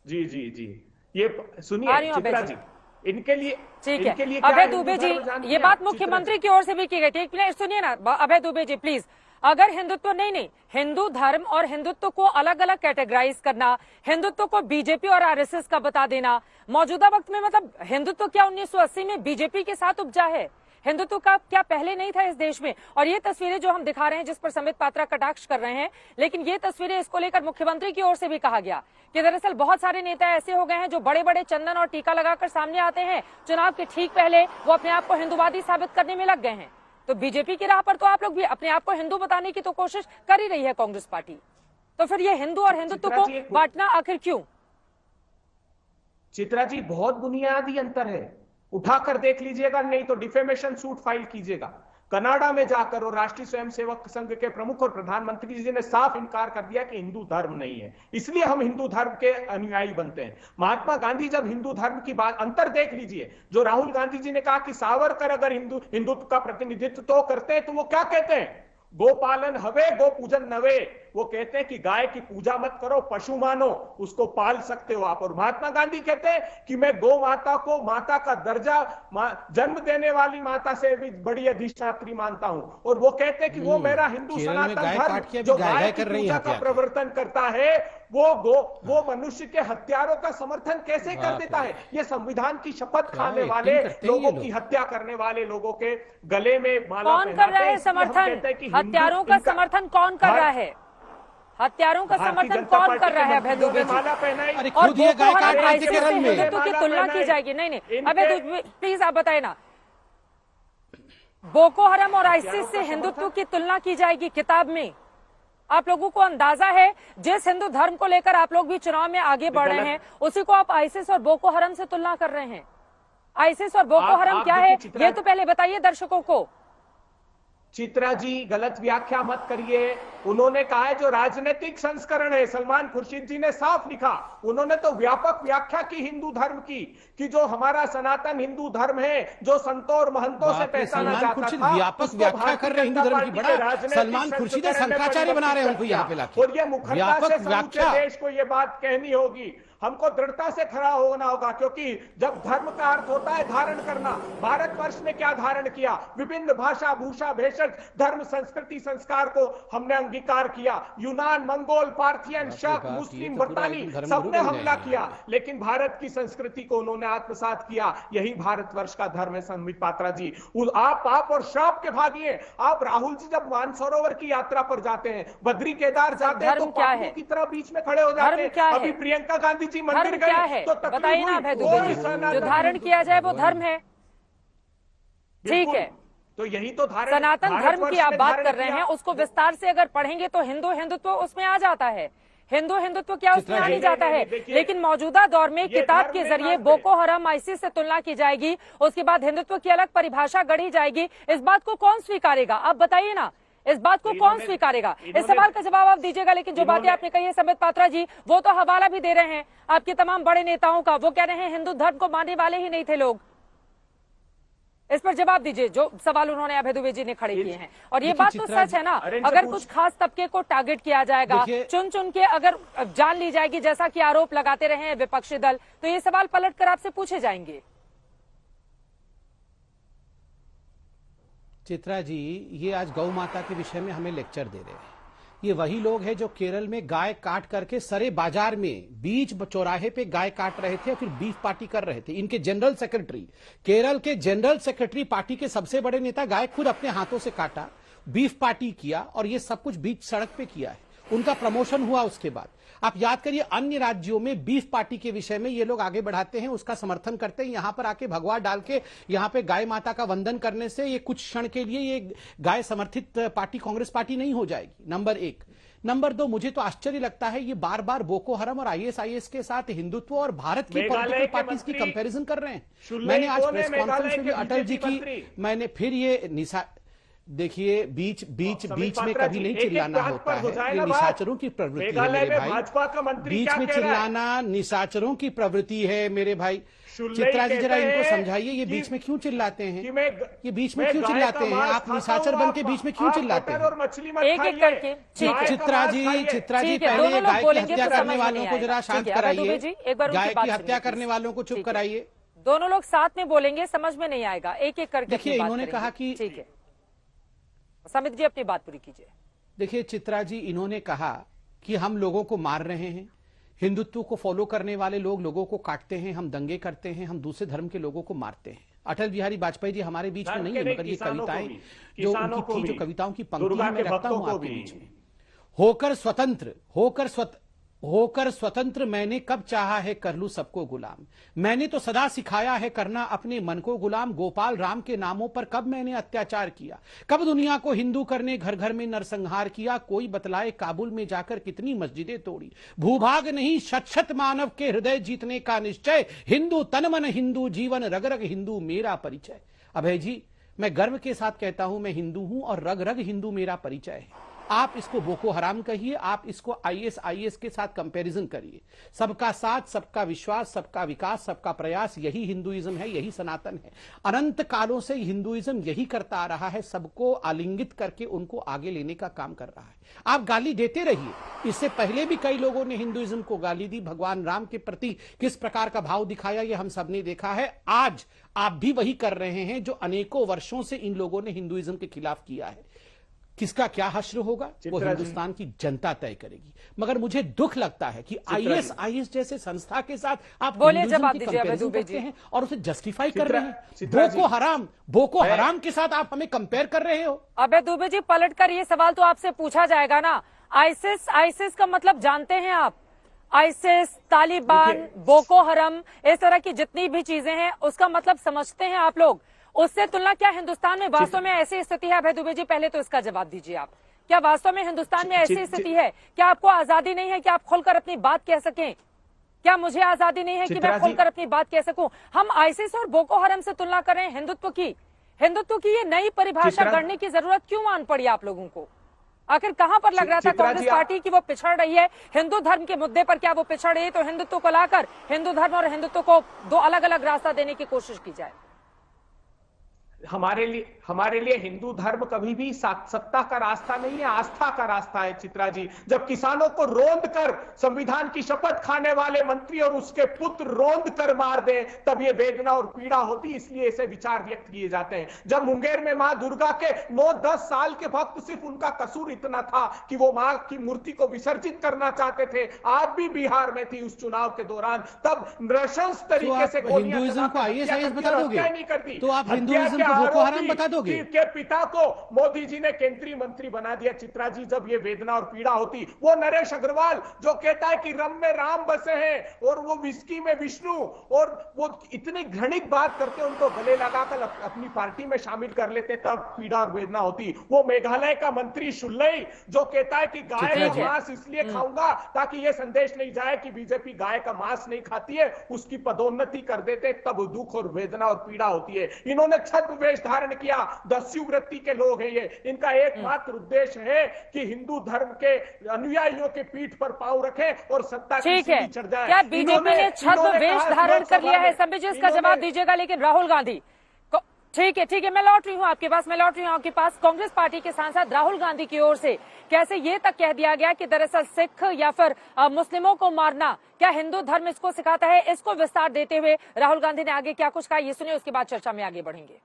Speaker 8: जी जी जी, ये सुनिए चित्रा जी, इनके लिए
Speaker 1: ठीक है। अभय दुबे जी, ये बात मुख्यमंत्री की ओर से भी की गई थी। एक मिनट सुनिए ना अभय दुबे जी प्लीज। अगर हिंदुत्व नहीं, हिंदू धर्म और हिंदुत्व को अलग अलग कैटेगराइज करना, हिंदुत्व को बीजेपी और आरएसएस का बता देना, मौजूदा वक्त में मतलब हिंदुत्व क्या 1980 में बीजेपी के साथ उपजा है? हिंदुत्व का क्या पहले नहीं था इस देश में? और ये तस्वीरें जो हम दिखा रहे हैं, जिस पर संबित पात्रा कटाक्ष कर रहे हैं, लेकिन ये तस्वीरें, इसको लेकर मुख्यमंत्री की ओर से भी कहा गया कि दरअसल बहुत सारे नेता ऐसे हो गए हैं जो बड़े बड़े चंदन और टीका लगाकर सामने आते हैं, चुनाव के ठीक पहले वो अपने आप को हिंदूवादी साबित करने में लग गए हैं। तो बीजेपी की राह पर तो आप लोग भी अपने आप को हिंदू बताने की तो कोशिश कर ही रही है कांग्रेस पार्टी। तो फिर ये हिंदू और हिंदुत्व को बांटना आखिर क्यों?
Speaker 8: चित्रा जी, बहुत बुनियादी अंतर है, उठाकर देख लीजिएगा, नहीं तो डिफेमेशन सूट फाइल कीजिएगा। कनाडा में जाकर और राष्ट्रीय स्वयंसेवक संघ के प्रमुख और प्रधानमंत्री जी ने साफ इनकार कर दिया कि हिंदू धर्म नहीं है, इसलिए हम हिंदू धर्म के अनुयायी बनते हैं। महात्मा गांधी जब हिंदू धर्म की बात, अंतर देख लीजिए, जो राहुल गांधी जी ने कहा कि सावरकर अगर हिंदुत्व का प्रतिनिधित्व तो करते हैं, तो वो क्या कहते हैं? गोपालन हवे गो पूजन नवे। वो कहते हैं कि गाय की पूजा मत करो, पशु मानो, उसको पाल सकते हो आप। और महात्मा गांधी कहते हैं कि मैं गौ माता को माता का दर्जा, जन्म देने वाली माता से भी बड़ी अधिष्ठात्री मानता हूं। और वो कहते हैं कि वो मेरा हिंदू सनातन धर्म जो गाय की पूजा का प्रवर्तन करता है, वो मनुष्य के हत्यारों का समर्थन कैसे कर देता है? ये संविधान की शपथ खाने वाले लोगों की हत्या करने वाले लोगों के गले में माला
Speaker 1: कौन कर रहा है समर्थन? हत्यारों का समर्थन कौन कर रहा है? हत्यारों का समर्थन कौन कर रहा है? अभय दुबे जी, और बोको हराम आईसिस से हिंदुत्व की तुलना की जाएगी? नहीं, अभय दुबे प्लीज आप बताए ना, बोको हराम और आईसिस से हिंदुत्व की तुलना की जाएगी किताब में? आप लोगों को अंदाजा है जिस हिंदू धर्म को लेकर आप लोग भी चुनाव में आगे बढ़ रहे हैं, उसी को आप आईसिस और बोको हराम से तुलना कर रहे हैं। आईसिस और बोको हराम क्या है ये तो पहले बताइए दर्शकों को।
Speaker 8: चित्रा जी, गलत व्याख्या मत करिए। उन्होंने कहा है जो राजनीतिक संस्करण है, सलमान खुर्शीद जी ने साफ लिखा, उन्होंने तो व्यापक व्याख्या की हिंदू धर्म की, कि जो हमारा सनातन हिंदू धर्म है, जो संतों और महंतों से पहचाना जाता था,
Speaker 4: व्यापक व्याख्या कर रहे हिंदू धर्म की। बड़ा सलमान खुर्शीद शंकराचार्य बना रहे हैं उनको यहाँ पे लाके।
Speaker 8: और ये मुखरता से समूचे देश को ये बात कहनी होगी, हमको दृढ़ता से खड़ा होना होगा, क्योंकि जब धर्म का अर्थ होता है धारण करना, भारतवर्ष ने क्या धारण किया? विभिन्न भाषा, भूषा, भेषज, धर्म, संस्कृति, संस्कार को हमने अंगीकार किया। यूनान, मंगोल, पार्थियन, शक, मुस्लिम, बरतानी सबने हमला किया, लेकिन भारत की संस्कृति को उन्होंने आत्मसात किया। यही भारतवर्ष का धर्म है संबित पात्रा जी। आप पाप और श्राप के भागी। आप राहुल जी जब मानसरोवर की यात्रा पर जाते हैं, बद्री केदार जाते हैं, तो पापियों की तरह बीच में खड़े हो जाते हैं। अभी प्रियंका गांधी
Speaker 1: धर्म क्या है बताइए ना अभय दुबे जी? जो धारण किया जाए वो धर्म है, ठीक है।
Speaker 8: तो यही तो
Speaker 1: सनातन धर्म की आप बात कर रहे हैं, उसको विस्तार से अगर पढ़ेंगे तो हिंदुत्व उसमें आ जाता है। हिंदुत्व क्या उसमें आ नहीं जाता है? लेकिन मौजूदा दौर में किताब के जरिए बोको हराम आईसिस से तुलना की जाएगी, उसके बाद हिंदुत्व की अलग परिभाषा गढ़ी जाएगी। इस बात को कौन स्वीकारेगा? आप बताइए ना, इस बात को कौन स्वीकारेगा? इस सवाल का जवाब आप दीजिएगा। लेकिन जो बातें आपने कही है संबित पात्रा जी, वो तो हवाला भी दे रहे हैं आपके तमाम बड़े नेताओं का। वो कह रहे हैं हिंदू धर्म को मानने वाले ही नहीं थे लोग। इस पर जवाब दीजिए जो सवाल उन्होंने अभय दुबे जी ने खड़े किए हैं। और ये बात तो सच है ना, अगर कुछ खास तबके को टारगेट किया जाएगा, चुन चुन के अगर जान ली जाएगी, जैसा कि आरोप लगाते रहे हैं विपक्षी दल, तो ये सवाल पलट कर आपसे पूछे जाएंगे।
Speaker 4: चित्रा जी, ये आज गौ माता के विषय में हमें लेक्चर दे रहे हैं। ये वही लोग हैं जो केरल में गाय काट करके सरे बाजार में बीच चौराहे पे गाय काट रहे थे और फिर बीफ पार्टी कर रहे थे। इनके जनरल सेक्रेटरी, केरल के जनरल सेक्रेटरी, पार्टी के सबसे बड़े नेता, गाय खुद अपने हाथों से काटा, बीफ पार्टी किया, और ये सब कुछ बीच सड़क पे किया है। उनका प्रमोशन हुआ उसके बाद। आप याद करिए, अन्य राज्यों में बीफ पार्टी के विषय में ये लोग आगे बढ़ाते हैं, उसका समर्थन करते हैं। यहां पर आके भगवा डाल के यहां पे गाय माता का वंदन करने से ये कुछ क्षण के लिए ये गाय समर्थित पार्टी कांग्रेस पार्टी नहीं हो जाएगी। नंबर 1। नंबर 2, मुझे तो आश्चर्य लगता है ये बार बार बोको हरम और आईएसआईएस के साथ हिंदुत्व और भारत की पॉलिटिकल पार्टीज की कंपैरिजन कर रहे हैं। मैंने आज प्रेस कॉन्फ्रेंस में भी अटल जी की, मैंने फिर ये देखिए बीच में कभी नहीं चिल्लाना होता है, ये निशाचरों की प्रवृत्ति है मेरे भाई। बीच में चिल्लाना निशाचरों की प्रवृत्ति है मेरे भाई। चित्रा जी जरा इनको समझाइए, ये बीच में क्यों चिल्लाते हैं, ये बीच में क्यों चिल्लाते हैं, आप निशाचर बन के बीच में क्यों चिल्लाते हैं?
Speaker 1: एक करके
Speaker 4: चित्रा जी पहले गाय की हत्या करने वालों को जरा शांत कराइए, गाय की हत्या करने वालों को चुप कराइए।
Speaker 1: दोनों लोग साथ में बोलेंगे, समझ में नहीं आएगा, एक एक करके।
Speaker 4: देखिए इन्होंने कहा कि,
Speaker 1: ठीक है समित जी अपनी बात पूरी कीजिए।
Speaker 4: देखिए चित्रा जी, इन्होंने कहा कि हम लोगों को मार रहे हैं, हिंदुत्व को फॉलो करने वाले लोग लोगों को काटते हैं, हम दंगे करते हैं, हम दूसरे धर्म के लोगों को मारते हैं। अटल बिहारी वाजपेयी जी हमारे बीच में नहीं है, मगर ये कविताएं जो उनकी थी, जो कविताओं की पंक्तियां मैं रखता हूं आपके बीच में। होकर स्वतंत्र मैंने कब चाहा है कर लूं सबको गुलाम, मैंने तो सदा सिखाया है करना अपने मन को गुलाम, गोपाल राम के नामों पर कब मैंने अत्याचार किया, कब दुनिया को हिंदू करने घर घर में नरसंहार किया, कोई बतलाए काबुल में जाकर कितनी मस्जिदें तोड़ी, भूभाग नहीं शत शत मानव के हृदय जीतने का निश्चय, हिंदू तन मन हिंदू जीवन रग रग हिंदू मेरा परिचय। अभय जी, मैं गर्व के साथ कहता हूं मैं हिंदू हूं और रग रग हिंदू मेरा परिचय है। आप इसको बोको हराम कहिए, आप इसको आईएसआईएस के साथ कंपैरिजन करिए। सबका साथ, सबका विश्वास, सबका विकास, सबका प्रयास, यही हिंदुइज्म है, यही सनातन है। अनंत कालों से हिंदुइज्म यही करता आ रहा है, सबको आलिंगित करके उनको आगे लेने का काम कर रहा है। आप गाली देते रहिए, इससे पहले भी कई लोगों ने हिंदुइज्म को गाली दी, भगवान राम के प्रति किस प्रकार का भाव दिखाया ये हम सबने देखा है। आज आप भी वही कर रहे हैं जो अनेकों वर्षों से इन लोगों ने हिंदुइज्म के खिलाफ किया है। किसका क्या हश्र होगा वो हिंदुस्तान की जनता तय करेगी, मगर मुझे दुख लगता है कि आईएसआईएस जैसे संस्था के साथ आप
Speaker 1: बोले जवाब दीजिए
Speaker 4: करते हैं और उसे जस्टिफाई कर रहे हैं। बोको हराम के साथ आप हमें कंपेयर कर रहे हो।
Speaker 1: अबे दुबे जी, पलटकर ये सवाल तो आपसे पूछा जाएगा ना। आईसिस का मतलब जानते हैं आप? आईसिस, तालिबान, बोको हरम, इस तरह की जितनी भी चीजें हैं उसका मतलब समझते हैं आप लोग? उससे तुलना क्या हिंदुस्तान में वास्तव में ऐसी स्थिति है? अभय दुबे जी पहले तो इसका जवाब दीजिए आप। क्या वास्तव में हिंदुस्तान में ऐसी स्थिति है? क्या आपको आजादी नहीं है कि आप खुलकर अपनी बात कह सकें? क्या मुझे आजादी नहीं है कि मैं खुलकर अपनी बात कह सकूं? हम आईसिस और बोको हरम से तुलना कर रहे हैं हिंदुत्व की ये नई परिभाषा गढ़ने की जरूरत क्यों मान पड़ी आप लोगों को? आखिर कहां पर लग रहा था कांग्रेस पार्टी की वो पिछड़ रही है हिंदू धर्म के मुद्दे पर? क्या वो पिछड़ रही है तो हिंदुत्व को लाकर हिंदू धर्म और हिंदुत्व को दो अलग अलग रास्ता देने की कोशिश की जाए?
Speaker 8: हमारे लिए हिंदू धर्म कभी भी सत्ता का रास्ता नहीं है, आस्था का रास्ता है। चित्रा जी, जब किसानों को रोंद कर संविधान की शपथ खाने वाले मंत्री और उसके पुत्र रोंद कर मार दे, तब ये वेदना और पीड़ा होती, इसलिए ऐसे विचार व्यक्त किए जाते हैं। जब मुंगेर में मां दुर्गा के 9-10 साल के भक्त, सिर्फ उनका कसूर इतना था कि वो मां की मूर्ति को विसर्जित करना चाहते थे, आप भी बिहार में थी उस चुनाव के दौरान, तब नृशंस तरीके से
Speaker 4: हिंदुइज्म को आईएसआईएस बता दोगे?
Speaker 8: नहीं करती
Speaker 4: तो आप हिंदुइज्म बोको हराम बता दोगे?
Speaker 8: के पिता को मोदी जी ने केंद्रीय मंत्री बना दिया। चित्रा जी, जब ये वेदना और पीड़ा होती, वो नरेश अग्रवाल जो कहता है कि रम में राम बसे हैं और वो विस्की में विष्णु, और वो इतनी घृणित बात करते उनको गले लगाकर अपनी पार्टी में शामिल कर लेते, तब पीड़ा और वेदना होती। वो मेघालय का मंत्री शुल्लई जो कहता है कि गाय का मांस इसलिए खाऊंगा ताकि ये संदेश नहीं जाए कि बीजेपी गाय का मांस नहीं खाती है, उसकी पदोन्नति कर देते, तब दुख और वेदना और पीड़ा होती है। इन्होंने छद्म वेश धारण किया, दस्यु वृत्ति के लोग हैं ये। इनका एकमात्र उद्देश्य है कि हिंदू धर्म के अनुयायियों के पीठ पर पांव रखें और सत्ता की सीढ़ी चढ़ जाए।
Speaker 1: क्या बीजेपी ने छद्म वेश धारण कर लिया है? संबित जी इसका जवाब दीजिएगा। लेकिन राहुल गांधी, ठीक है, मैं लौट रही हूँ आपके पास। कांग्रेस पार्टी के सांसद राहुल गांधी की ओर से कैसे ये तक कह दिया गया कि दरअसल सिख या फिर मुस्लिमों को मारना क्या हिंदू धर्म इसको सिखाता है? इसको विस्तार देते हुए राहुल गांधी ने आगे क्या कुछ कहा, ये सुनिए, उसके बाद चर्चा में आगे बढ़ेंगे।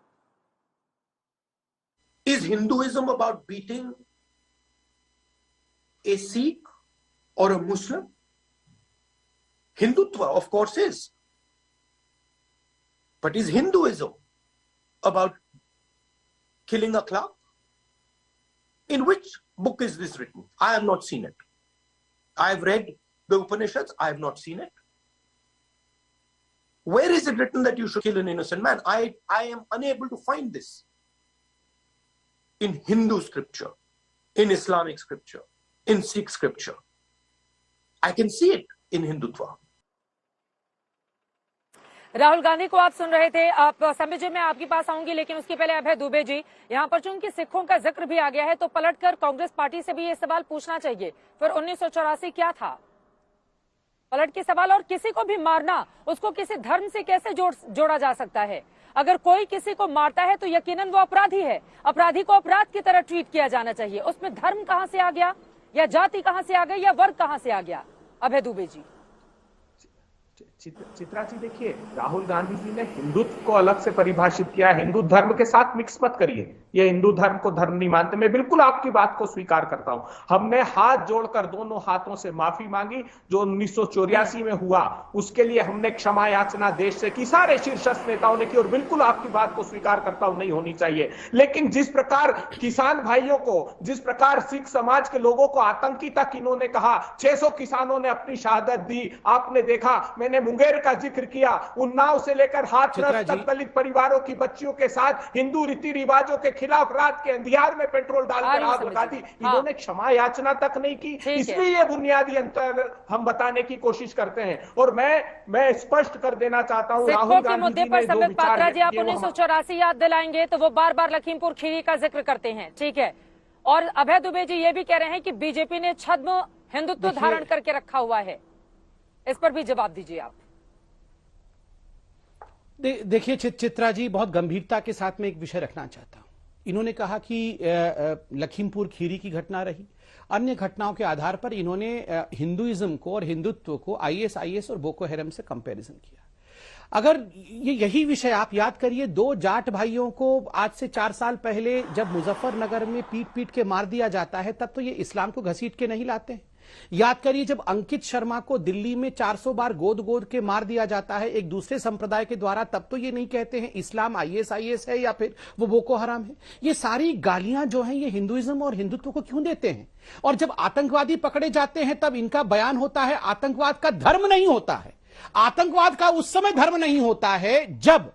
Speaker 3: Is Hinduism about beating a Sikh or a Muslim? Hindutva, of course, is. But is Hinduism about killing a cloud? In which book is this written? I have not seen it. I have read the Upanishads. I have not seen it. Where is it written that you should kill an innocent man? I am unable to find this. In Hindu scripture, in Islamic scripture, in Sikh scripture. I can see it in Hindutva.
Speaker 1: Rahul Gandhi को आप सुन रहे थे। आप समय जी मैं आपके पास आऊंगी, लेकिन उसके पहले अभय दुबे जी, यहाँ पर चूंकि सिखों का जिक्र भी आ गया है तो पलटकर कांग्रेस पार्टी से भी ये सवाल पूछना चाहिए, फिर 1984 क्या था? पलट के सवाल। और किसी को भी मारना, उसको किसी धर्म से कैसे जोड़ा जा सकता है? अगर कोई किसी को मारता है तो यकीनन वो अपराधी है। अपराधी को अपराध की तरह ट्रीट किया जाना चाहिए। उसमें धर्म कहां से आ गया, या जाति कहां से आ गई, या वर्ग कहां से आ गया? अभय दुबे जी।
Speaker 8: चित्रा जी देखिए, राहुल गांधी जी ने हिंदुत्व को अलग से परिभाषित किया। हिंदू धर्म के साथ मिक्स मत करिए, ये हिंदू धर्म को धर्म नहीं मानते। मैं बिल्कुल आपकी बात को स्वीकार करता हूं। हमने हाथ जोड़कर दोनों हाथों से माफी मांगी। जो 1984 में हुआ उसके लिए हमने क्षमा याचना देश से की, सारे शीर्षस्थ नेताओं ने की, और बिल्कुल आपकी बात को स्वीकार करता हूं, नहीं होनी चाहिए। लेकिन जिस प्रकार किसान भाइयों को, जिस प्रकार सिख समाज के लोगों को आतंकी तक इन्होंने कहा, 600 किसानों ने अपनी शहादत दी, आपने देखा। मैंने मुंगेर का जिक्र किया, उन्नाव से लेकर हाथरस तक दलित परिवारों की बच्चियों के साथ हिंदू रीति रिवाजों के खिलाफ रात के अंधियार में पेट्रोल डालकर आग लगा दी। इन्होंने क्षमा याचना तक नहीं की। इसलिए ये बुनियादी अंतर हम बताने की कोशिश करते हैं। और मैं स्पष्ट कर देना चाहता हूं, राहुल गांधी
Speaker 1: मुद्दे पर संबित पात्रा जी, आप 1984 याद दिलाएंगे तो वो बार बार लखीमपुर खीरी का जिक्र करते हैं, ठीक है। और अभय दुबे जी ये भी कह रहे हैं कि बीजेपी ने छद्म हिंदुत्व धारण करके रखा हुआ है। इस पर भी जवाब दीजिए आप।
Speaker 4: देखिए चित्रा जी, बहुत गंभीरता के साथ में एक विषय रखना चाहता हूं। इन्होंने कहा कि लखीमपुर खीरी की घटना रही, अन्य घटनाओं के आधार पर इन्होंने हिंदुइज्म को और हिंदुत्व को आईएसआईएस और बोको हरम से कंपैरिजन किया। अगर यही विषय आप याद करिए, 2 जाट भाइयों को आज से 4 साल पहले जब मुजफ्फरनगर में पीट पीट के मार दिया जाता है, तब तो ये इस्लाम को घसीट के नहीं लाते हैं। याद करिए, जब अंकित शर्मा को दिल्ली में 400 बार गोद गोद के मार दिया जाता है एक दूसरे संप्रदाय के द्वारा, तब तो ये नहीं कहते हैं इस्लाम आईएसआईएस है या फिर वो बोको हराम है। ये सारी गालियां जो हैं ये हिंदुइज्म और हिंदुत्व को क्यों देते हैं? और जब आतंकवादी पकड़े जाते हैं तब इनका बयान होता है आतंकवाद का धर्म नहीं होता है। आतंकवाद का उस समय धर्म नहीं होता है जब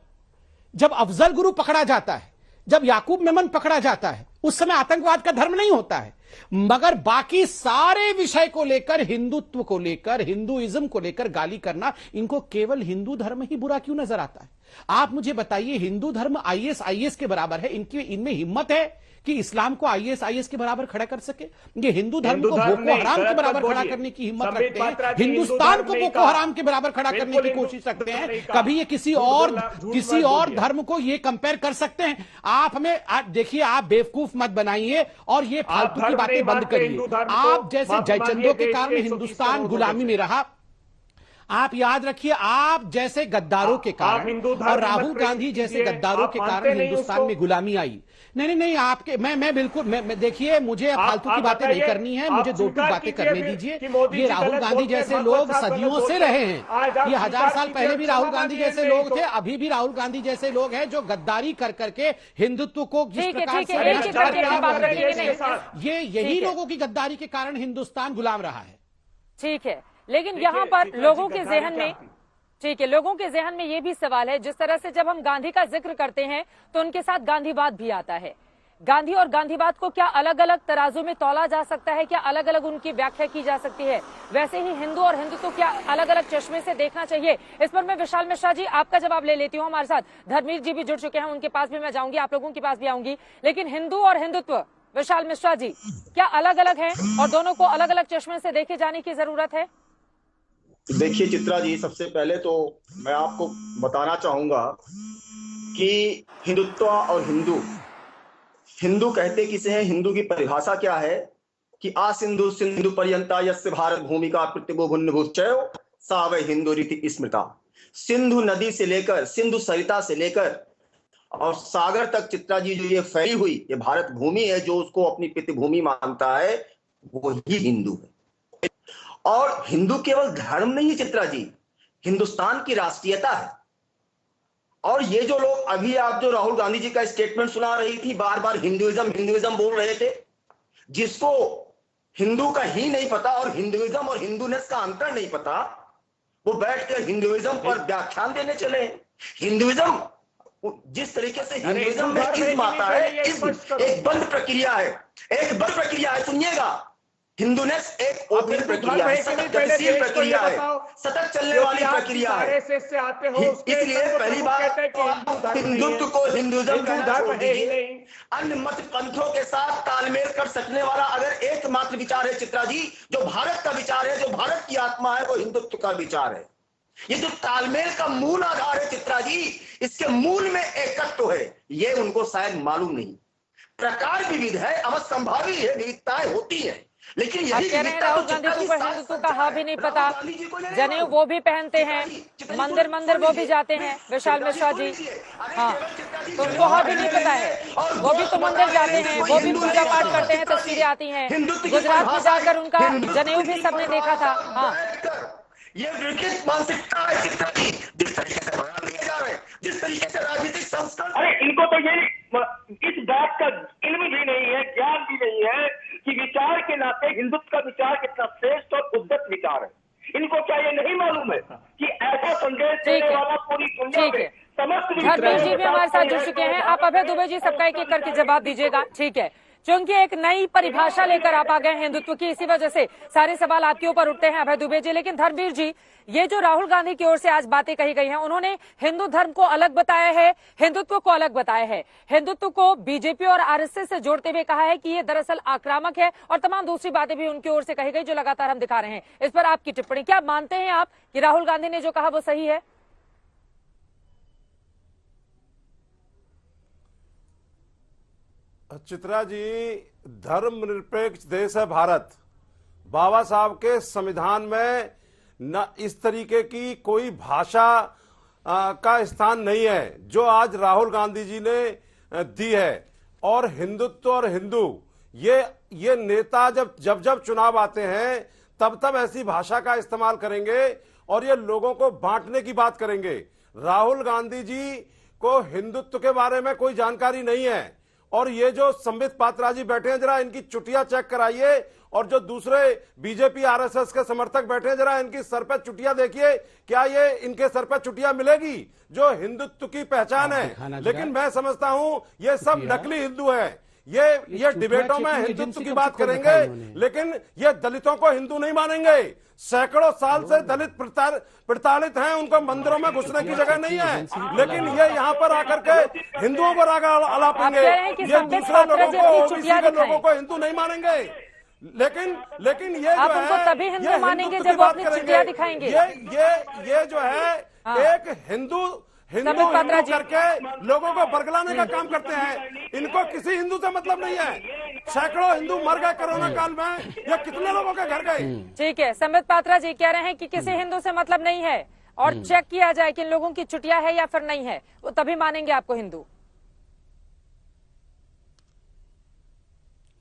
Speaker 4: अफजल गुरु पकड़ा जाता है, जब याकूब मेमन पकड़ा जाता है, उस समय आतंकवाद का धर्म नहीं होता है। मगर बाकी सारे विषय को लेकर, हिंदुत्व को लेकर, हिंदुइज्म को लेकर गाली करना, इनको केवल हिंदू धर्म ही बुरा क्यों नजर आता है? आप मुझे बताइए, हिंदू धर्म आईएसआईएस के बराबर है, इनमें हिम्मत है कि इस्लाम को आईएसआईएस के बराबर खड़ा कर सके? ये हिंदू धर्म को बोको हराम के बराबर खड़ा करने की हिम्मत रखते हैं, हिंदुस्तान को बोको हराम के बराबर खड़ा करने की कोशिश रखते हैं। कभी ये किसी और धर्म को ये कंपेयर कर सकते हैं? आप हमें देखिए, आप बेवकूफ मत बनाइए और ये फालतू की बातें बंद करिए। आप जैसे जयचंदों के कारण हिंदुस्तान गुलामी में रहा। आप याद रखिए, आप जैसे गद्दारों के कारण और राहुल गांधी जैसे गद्दारों के कारण हिंदुस्तान में गुलामी आई। नहीं, आपके मैं बिल्कुल देखिए, मुझे फालतू की बातें नहीं करनी है, मुझे 2 बातें करने दीजिए। ये राहुल गांधी जैसे लोग सदियों से रहे हैं, ये 1000 साल पहले भी राहुल गांधी जैसे लोग थे, अभी भी राहुल गांधी जैसे लोग हैं जो गद्दारी कर करके हिंदुत्व को जिस प्रकार से, ये यही लोगों की गद्दारी के कारण हिंदुस्तान गुलाम रहा है।
Speaker 1: ठीक है, लेकिन यहाँ पर लोगों के जहन में, ठीक है, लोगों के जहन में ये भी सवाल है, जिस तरह से जब हम गांधी का जिक्र करते हैं तो उनके साथ गांधीवाद भी आता है। गांधी और गांधीवाद को क्या अलग अलग तराजू में तौला जा सकता है? क्या अलग अलग उनकी व्याख्या की जा सकती है? वैसे ही हिंदू और हिंदुत्व क्या अलग अलग चश्मे से देखना चाहिए? इस पर मैं विशाल मिश्रा जी आपका जवाब ले लेती हूँ। हमारे साथ धर्मवीर जी भी जुड़ चुके हैं, उनके पास भी मैं जाऊंगी, आप लोगों के पास भी आऊंगी। लेकिन हिंदू और हिंदुत्व, विशाल मिश्रा जी, क्या अलग अलग है और दोनों को अलग अलग चश्मे से देखे जाने की जरूरत है?
Speaker 9: देखिए चित्रा जी, सबसे पहले तो मैं आपको बताना चाहूंगा कि हिंदुत्व और हिंदू कहते किसे हैं? हिंदू की परिभाषा क्या है कि आ सिंधु सिंधु पर्यंता यस्य भारत भूमिका पृथ्वी भुन्नभुश्चयो सा वै हिंदू रीति स्मृता। सिंधु नदी से लेकर, सिंधु सरिता से लेकर और सागर तक चित्रा जी जो ये फैली हुई ये भारत भूमि है, जो उसको अपनी पितृभूमि मानता है वही हिंदू है। और हिंदू केवल धर्म नहीं चित्रा जी, हिंदुस्तान की राष्ट्रीयता है। और ये जो लोग अभी आप जो राहुल गांधी जी का स्टेटमेंट सुना रही थी, बार बार हिंदुइज्म बोल रहे थे, जिसको हिंदू का ही नहीं पता और हिंदुइज्म और हिंदूनेस का अंतर नहीं पता, वो बैठकर हिंदुइज्म पर व्याख्यान देने चले। हिंदुइज्म जिस तरीके से हिंदुइज्म में इज्म आता है, इज्म एक बंद प्रक्रिया है, सुनिएगा, हिंदूनेस एक ओपन प्रक्रिया है, सतत गतिशील प्रक्रिया है, सतत चलने वाली प्रक्रिया है।
Speaker 8: से आते हो
Speaker 9: इसलिए पहली बात हिंदुत्व को हिंदुइज्म कहना छोड़ दीजिए। अन्य मत पंथों के साथ तालमेल कर सकने वाला अगर एकमात्र विचार है चित्रा जी, जो भारत का विचार है, जो भारत की आत्मा है, वो हिंदुत्व का विचार है। ये जो तालमेल का मूल आधार है चित्रा जी, इसके मूल में एकत्व है, ये उनको शायद मालूम नहीं। प्रकार विविध है, अवश्य संभावी है, विविधताएं होती है, लेकिन यही
Speaker 1: कह रहे हैं राहुल गांधी जी को हिंदुत्व का हा भी नहीं पता, जनेऊ वो भी पहनते हैं, मंदिर मंदिर वो भी जाते हैं, विशाल मिश्रा जी। हाँ, तो उनको हा भी नहीं पता है, वो भी तो मंदिर जाते हैं, वो भी पूजा पाठ करते हैं, तस्वीरें आती हैं, गुजरात में जाकर उनका जनेऊ भी सबने देखा था। हाँ,
Speaker 9: ये विकृत मानसिकता है चित्रा जी, जिस तरीके से बयान दिए जा रहे हैं, जिस तरीके से राजनीतिक संस्करण,
Speaker 10: अरे इनको तो ये इस बात का इल्म भी नहीं है, ज्ञान भी नहीं है कि विचार के नाते हिंदुत्व का विचार कितना श्रेष्ठ और उद्दत विचार है। इनको क्या ये नहीं मालूम है कि ऐसा संदेश देने वाला पूरी दुनिया में समस्त
Speaker 1: धर्मेंद्र जी भी हमारे साथ जुड़ चुके हैं। आप अभय दुबे जी सबका एक एक करके जवाब दीजिएगा, ठीक है? क्योंकि एक नई परिभाषा लेकर आप आ गए हिंदुत्व की, इसी वजह से सारे सवाल आपके ऊपर उठते हैं अभय दुबे जी। लेकिन धर्मवीर जी, ये जो राहुल गांधी की ओर से आज बातें कही गई हैं, उन्होंने हिंदू धर्म को अलग बताया है, हिंदुत्व को अलग बताया है, हिंदुत्व को बीजेपी और आरएसएस से जोड़ते हुए कहा है कि ये दरअसल आक्रामक है, और तमाम दूसरी बातें भी उनकी ओर से कही गई जो लगातार हम दिखा रहे हैं। इस पर आपकी टिप्पणी क्या? मानते हैं आप कि राहुल गांधी ने जो कहा वो सही है?
Speaker 11: चित्रा जी, धर्मनिरपेक्ष देश है भारत। बाबा साहब के संविधान में न इस तरीके की कोई भाषा का स्थान नहीं है जो आज राहुल गांधी जी ने दी है। और हिंदुत्व और हिंदू ये नेता जब चुनाव आते हैं तब ऐसी भाषा का इस्तेमाल करेंगे और ये लोगों को बांटने की बात करेंगे। राहुल गांधी जी को हिंदुत्व के बारे में कोई जानकारी नहीं है। और ये जो संबित पात्रा जी बैठे हैं, जरा इनकी चुटिया चेक कराइए, और जो दूसरे बीजेपी आरएसएस के समर्थक बैठे हैं, जरा इनकी सर पे चुटिया देखिए, क्या ये इनके सर पे चुटिया मिलेगी जो हिंदुत्व की पहचान है? लेकिन मैं समझता हूं ये सब नकली हिंदू है। ये डिबेटों में हिंदुत्व की बात करेंगे, लेकिन ये दलितों को हिंदू नहीं मानेंगे। सैकड़ों साल से दलित प्रताड़ित हैं, उनको मंदिरों में घुसने की जगह नहीं है, लेकिन ये यहाँ पर आकर के हिंदुओं को राग अलापेंगे, ये दूसरे लोगों को, ओबीसी के लोगों को हिंदू नहीं मानेंगे। लेकिन ये
Speaker 1: आप
Speaker 11: जो
Speaker 1: उनको
Speaker 11: है,
Speaker 1: तभी हिंदू मानेंगे जब वो अपनी चिट्ठियां दिखाएंगे।
Speaker 11: ये जो है एक हिंदू करके लोगों को बरगलाने का काम करते हैं। इनको किसी हिंदू से मतलब नहीं है। सैकड़ों हिंदू मर गए कोरोना काल में, या कितने लोगों के घर गए।
Speaker 1: ठीक है, संबित पात्रा जी कह रहे हैं कि किसी हिंदू से मतलब नहीं है, और चेक किया जाए कि इन लोगों की छुट्टियां है या फिर नहीं है, वो तभी मानेंगे आपको हिंदू।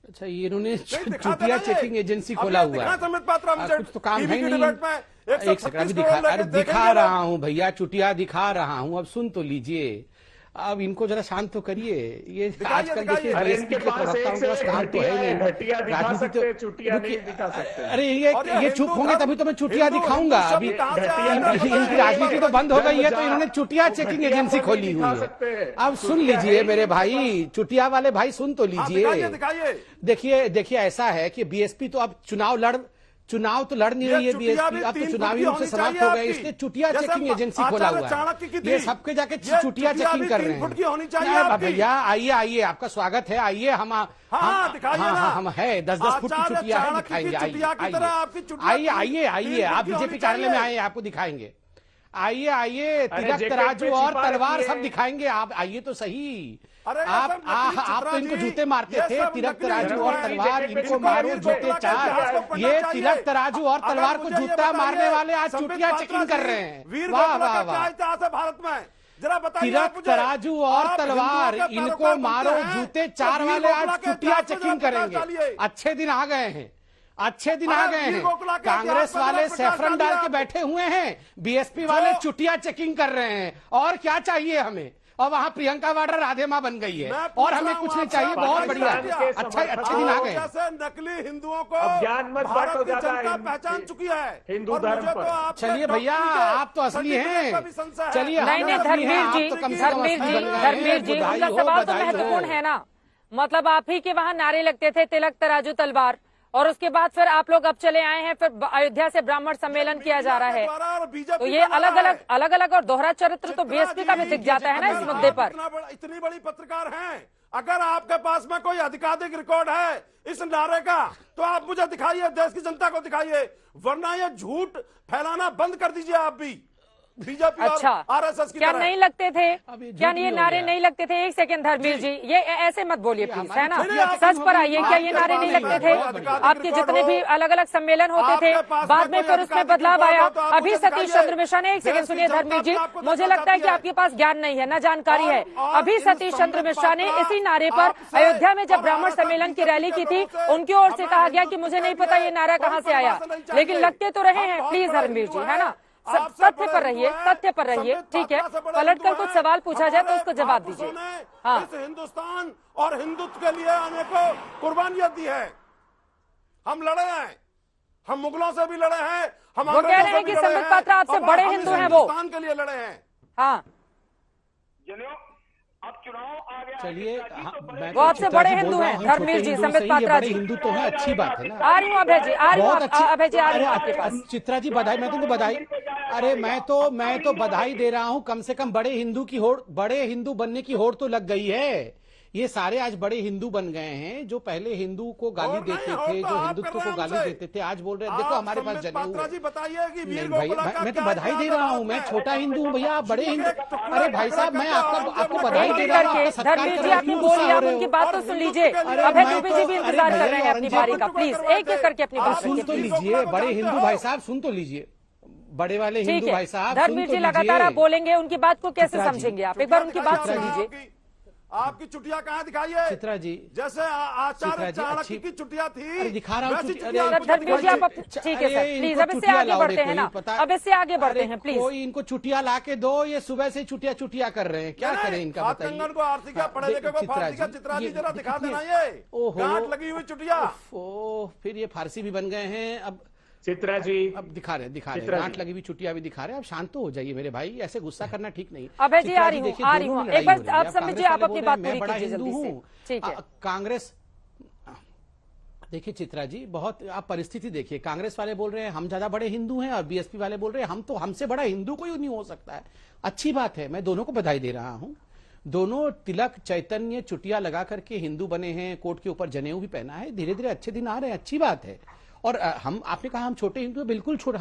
Speaker 4: अच्छा, ये इन्होंने चुटिया चेकिंग एजेंसी खोला हुआ है, कुछ तो काम है नहीं। एक सेकंड, अभी दिखा रहा हूं भैया, चुटिया दिखा रहा हूं, अब सुन तो लीजिए। अब इनको जरा शांत तो करिए। ये आजकल देखिए बीएसपी के प्रवक्ताओं के पास काम तो है नहीं, अरे ये चुप होंगे तभी तो मैं चुटिया दिखाऊंगा। अभी इनकी राजनीति तो बंद हो गई है, तो इन्होंने चुटिया चेकिंग एजेंसी खोली हुई है। अब सुन लीजिए मेरे भाई, चुटिया वाले भाई, सुन तो लीजिए। देखिए ऐसा है कि बीएसपी तो अब चुनाव तो लड़ नहीं रही है बीएसपी, अब तो चुनावी रूप से समाप्त हो गए, इसलिए चुटिया चेकिंग एजेंसी खोला हुआ है। ये सबके जाके चुटिया चेकिंग कर रहे हैं। भैया आइए, आपका स्वागत है, आइए। हम है 10-10 फुट की चुटिया है, दिखाएंगे। आइए, आप बीजेपी कार्यालय में आइए, आपको दिखाएंगे। आइए, तिलक तराजू और तलवार सब दिखाएंगे। आप आइए तो सही। आप तो इनको जूते मारते थे, तिलक तराजू और तलवार, इनको मारो जूते चार। ये तिलक तराजू और तलवार को जूता मारने वाले आज चुटिया चेकिंग कर रहे हैं। वाह वाह वाह।
Speaker 11: भारत में जरा बताइए,
Speaker 4: तिलक तराजू और तलवार, इनको मारो जूते चार वाले आज चुटिया चेकिंग करेंगे। अच्छे दिन आ गए हैं, अच्छे दिन आ गए हैं। कांग्रेस वाले सैफरन डाल के बैठे हुए हैं, बीएसपी वाले चुटिया चेकिंग कर रहे हैं। और क्या चाहिए हमें? और वहां प्रियंका वाड्रा राधे मां बन गई है, और हमें कुछ नहीं चाहिए। बहुत बढ़िया, अच्छे दिन आ गए।
Speaker 11: नकली हिंदुओं को भारत की जनता पहचान चुकी है हिंदू धर्म पर।
Speaker 4: चलिए भैया, आप तो असली हैं। चलिए,
Speaker 1: नहीं धर्मवीर जी, उनका सवाल तो महत्वपूर्ण है ना। मतलब आप ही के वहां नारे लगते थे, तिलक तराजू तलवार, और उसके बाद फिर आप लोग अब चले आए हैं, फिर अयोध्या से ब्राह्मण सम्मेलन किया जा रहा है। तो ये अलग अलग और दोहरा चरित्र तो बीएसपी का भी दिख जाता है ना इस मुद्दे पर।
Speaker 11: इतनी बड़ी पत्रकार हैं, अगर आपके पास में कोई आधिकारिक रिकॉर्ड है इस नारे का तो आप मुझे दिखाइए, देश की जनता को दिखाइए, वरना ये झूठ फैलाना बंद कर दीजिए आप भी। बीजेपी
Speaker 1: अच्छा,
Speaker 11: आरएसएस की
Speaker 1: क्या
Speaker 11: तरह।
Speaker 1: नहीं लगते थे, क्या ये नारे नहीं लगते थे? एक सेकंड धर्मवीर जी, ये ऐसे मत बोलिए प्लीज, है ना, सच पर आइए। क्या ये नारे नहीं लगते थे? आपके जितने भी अलग अलग सम्मेलन होते थे, बाद में फिर उसमें बदलाव आया। अभी सतीश चंद्र मिश्रा ने, एक सेकंड सुनिए धर्मवीर जी, मुझे लगता है कि आपके पास ज्ञान नहीं है, ना जानकारी है। अभी सतीश चंद्र मिश्रा ने इसी नारे पर अयोध्या में जब ब्राह्मण सम्मेलन की रैली की थी, उनकी ओर से कहा गया कि मुझे नहीं पता ये नारा कहाँ से आया, लेकिन लगते तो रहे हैं। प्लीज धर्मवीर जी, है ना, तथ्य पर रहिए, तथ्य पर रहिए, ठीक है। पलटकर कुछ सवाल पूछा जाए तो उसको जवाब दीजिए। हाँ,
Speaker 11: इस हिंदुस्तान और हिंदुत्व के लिए अनेकों कुर्बानियां दी है। हम लड़े हैं, हम मुगलों से भी लड़े हैं, हम
Speaker 1: वो कह रहे हैं कि संबित पात्रा आपसे बड़े हिंदू हैं वो।
Speaker 11: हिंदुस्तान के लिए लड़े हैं।
Speaker 1: हाँ,
Speaker 10: अब चुनाव आ गया।
Speaker 12: चलिए,
Speaker 1: वो आपसे बड़े हिंदू हैं धर्मवीर जी, संबित पात्रा जी।
Speaker 12: हिंदू तो है, अच्छी बात है ना।
Speaker 1: आ रही हूँ अभय जी, आ रही हूँ अभय जी, आ रही हूँ आपके पास।
Speaker 12: चित्रा जी बधाई, मैं तुमको बधाई, अरे मैं तो बधाई दे रहा हूँ। कम से कम बड़े हिंदू बनने की होड़ तो लग गई है। ये सारे आज बड़े हिंदू बन गए हैं। जो पहले हिंदू को गाली देते थे, जो हिंदुत्व को गाली देते थे, आज बोल रहे हैं देखो हमारे पास जनेऊ है। नहीं भाई, मैं तो बधाई दे रहा हूँ। मैं छोटा हिंदू हूँ भैया, आप बड़े हिंदू। अरे भाई साहब, मैं आपको बधाई दे रहा हूँ।
Speaker 1: धर्मवीर जी आपने बोली, आप उनकी बात तो सुन लीजिए। अभय दुबे जी भी इंतजार कर रहे हैं अपनी बारी का। प्लीज एक एक करके अपनी बात
Speaker 12: सुन तो लीजिए। बड़े हिंदू भाई साहब सुन तो लीजिए, बड़े वाले हिंदू भाई साहब।
Speaker 1: धर्मवीर जी लगातार आप बोलेंगे, उनकी बात को कैसे समझेंगे आप? एक बार उनकी बात सुन लीजिए।
Speaker 11: आपकी चुटिया कहाँ दिखाइए
Speaker 12: चित्रा जी?
Speaker 11: जैसे आचार्य चाणक्य की चुटिया थी।
Speaker 12: दिखा रहा हूँ।
Speaker 1: धर्मवीर जी आप ठीक है सर, प्लीज अब इससे आगे बढ़ते हैं ना, अब इससे आगे बढ़ते हैं प्लीज।
Speaker 12: कोई इनको चुटिया ला के दो, ये सुबह से चुटिया कर रहे हैं, क्या करें इनका बताइए।
Speaker 11: को आर्थिक पढ़े लिखे को फारसी का चित्रा जी जरा दिखा देना, ये गांठ लगी हुई चुटिया।
Speaker 12: फिर ये फारसी भी बन गए हैं अब।
Speaker 8: चित्रा जी
Speaker 12: अब दिखा रहे गांठ लगी हुई चुटिया भी दिखा रहे हैं। अब शांत तो हो जाइए मेरे भाई, ऐसे गुस्सा करना ठीक नहीं।
Speaker 1: अभय जी आ रही हूँ, एक बार आप समझिए, आप अपनी बात पूरी कीजिए जल्दी से। ठीक है,
Speaker 12: कांग्रेस देखिए चित्रा जी, बहुत आप परिस्थिति देखिए। कांग्रेस वाले बोल रहे हैं हम ज्यादा बड़े हिंदू हैं, और बीएसपी वाले बोल रहे हैं हम तो हमसे बड़ा हिंदू कोई नहीं हो सकता है। अच्छी बात है, मैं दोनों को बधाई दे रहा हूं। दोनों तिलक चैतन्य चुटिया लगा करके हिंदू बने हैं, कोट के ऊपर जनेऊ भी पहना है। धीरे धीरे अच्छे दिन आ रहे हैं, अच्छी बात है। और आपने कहा हम छोटे हिंदू, बिल्कुल छोटे,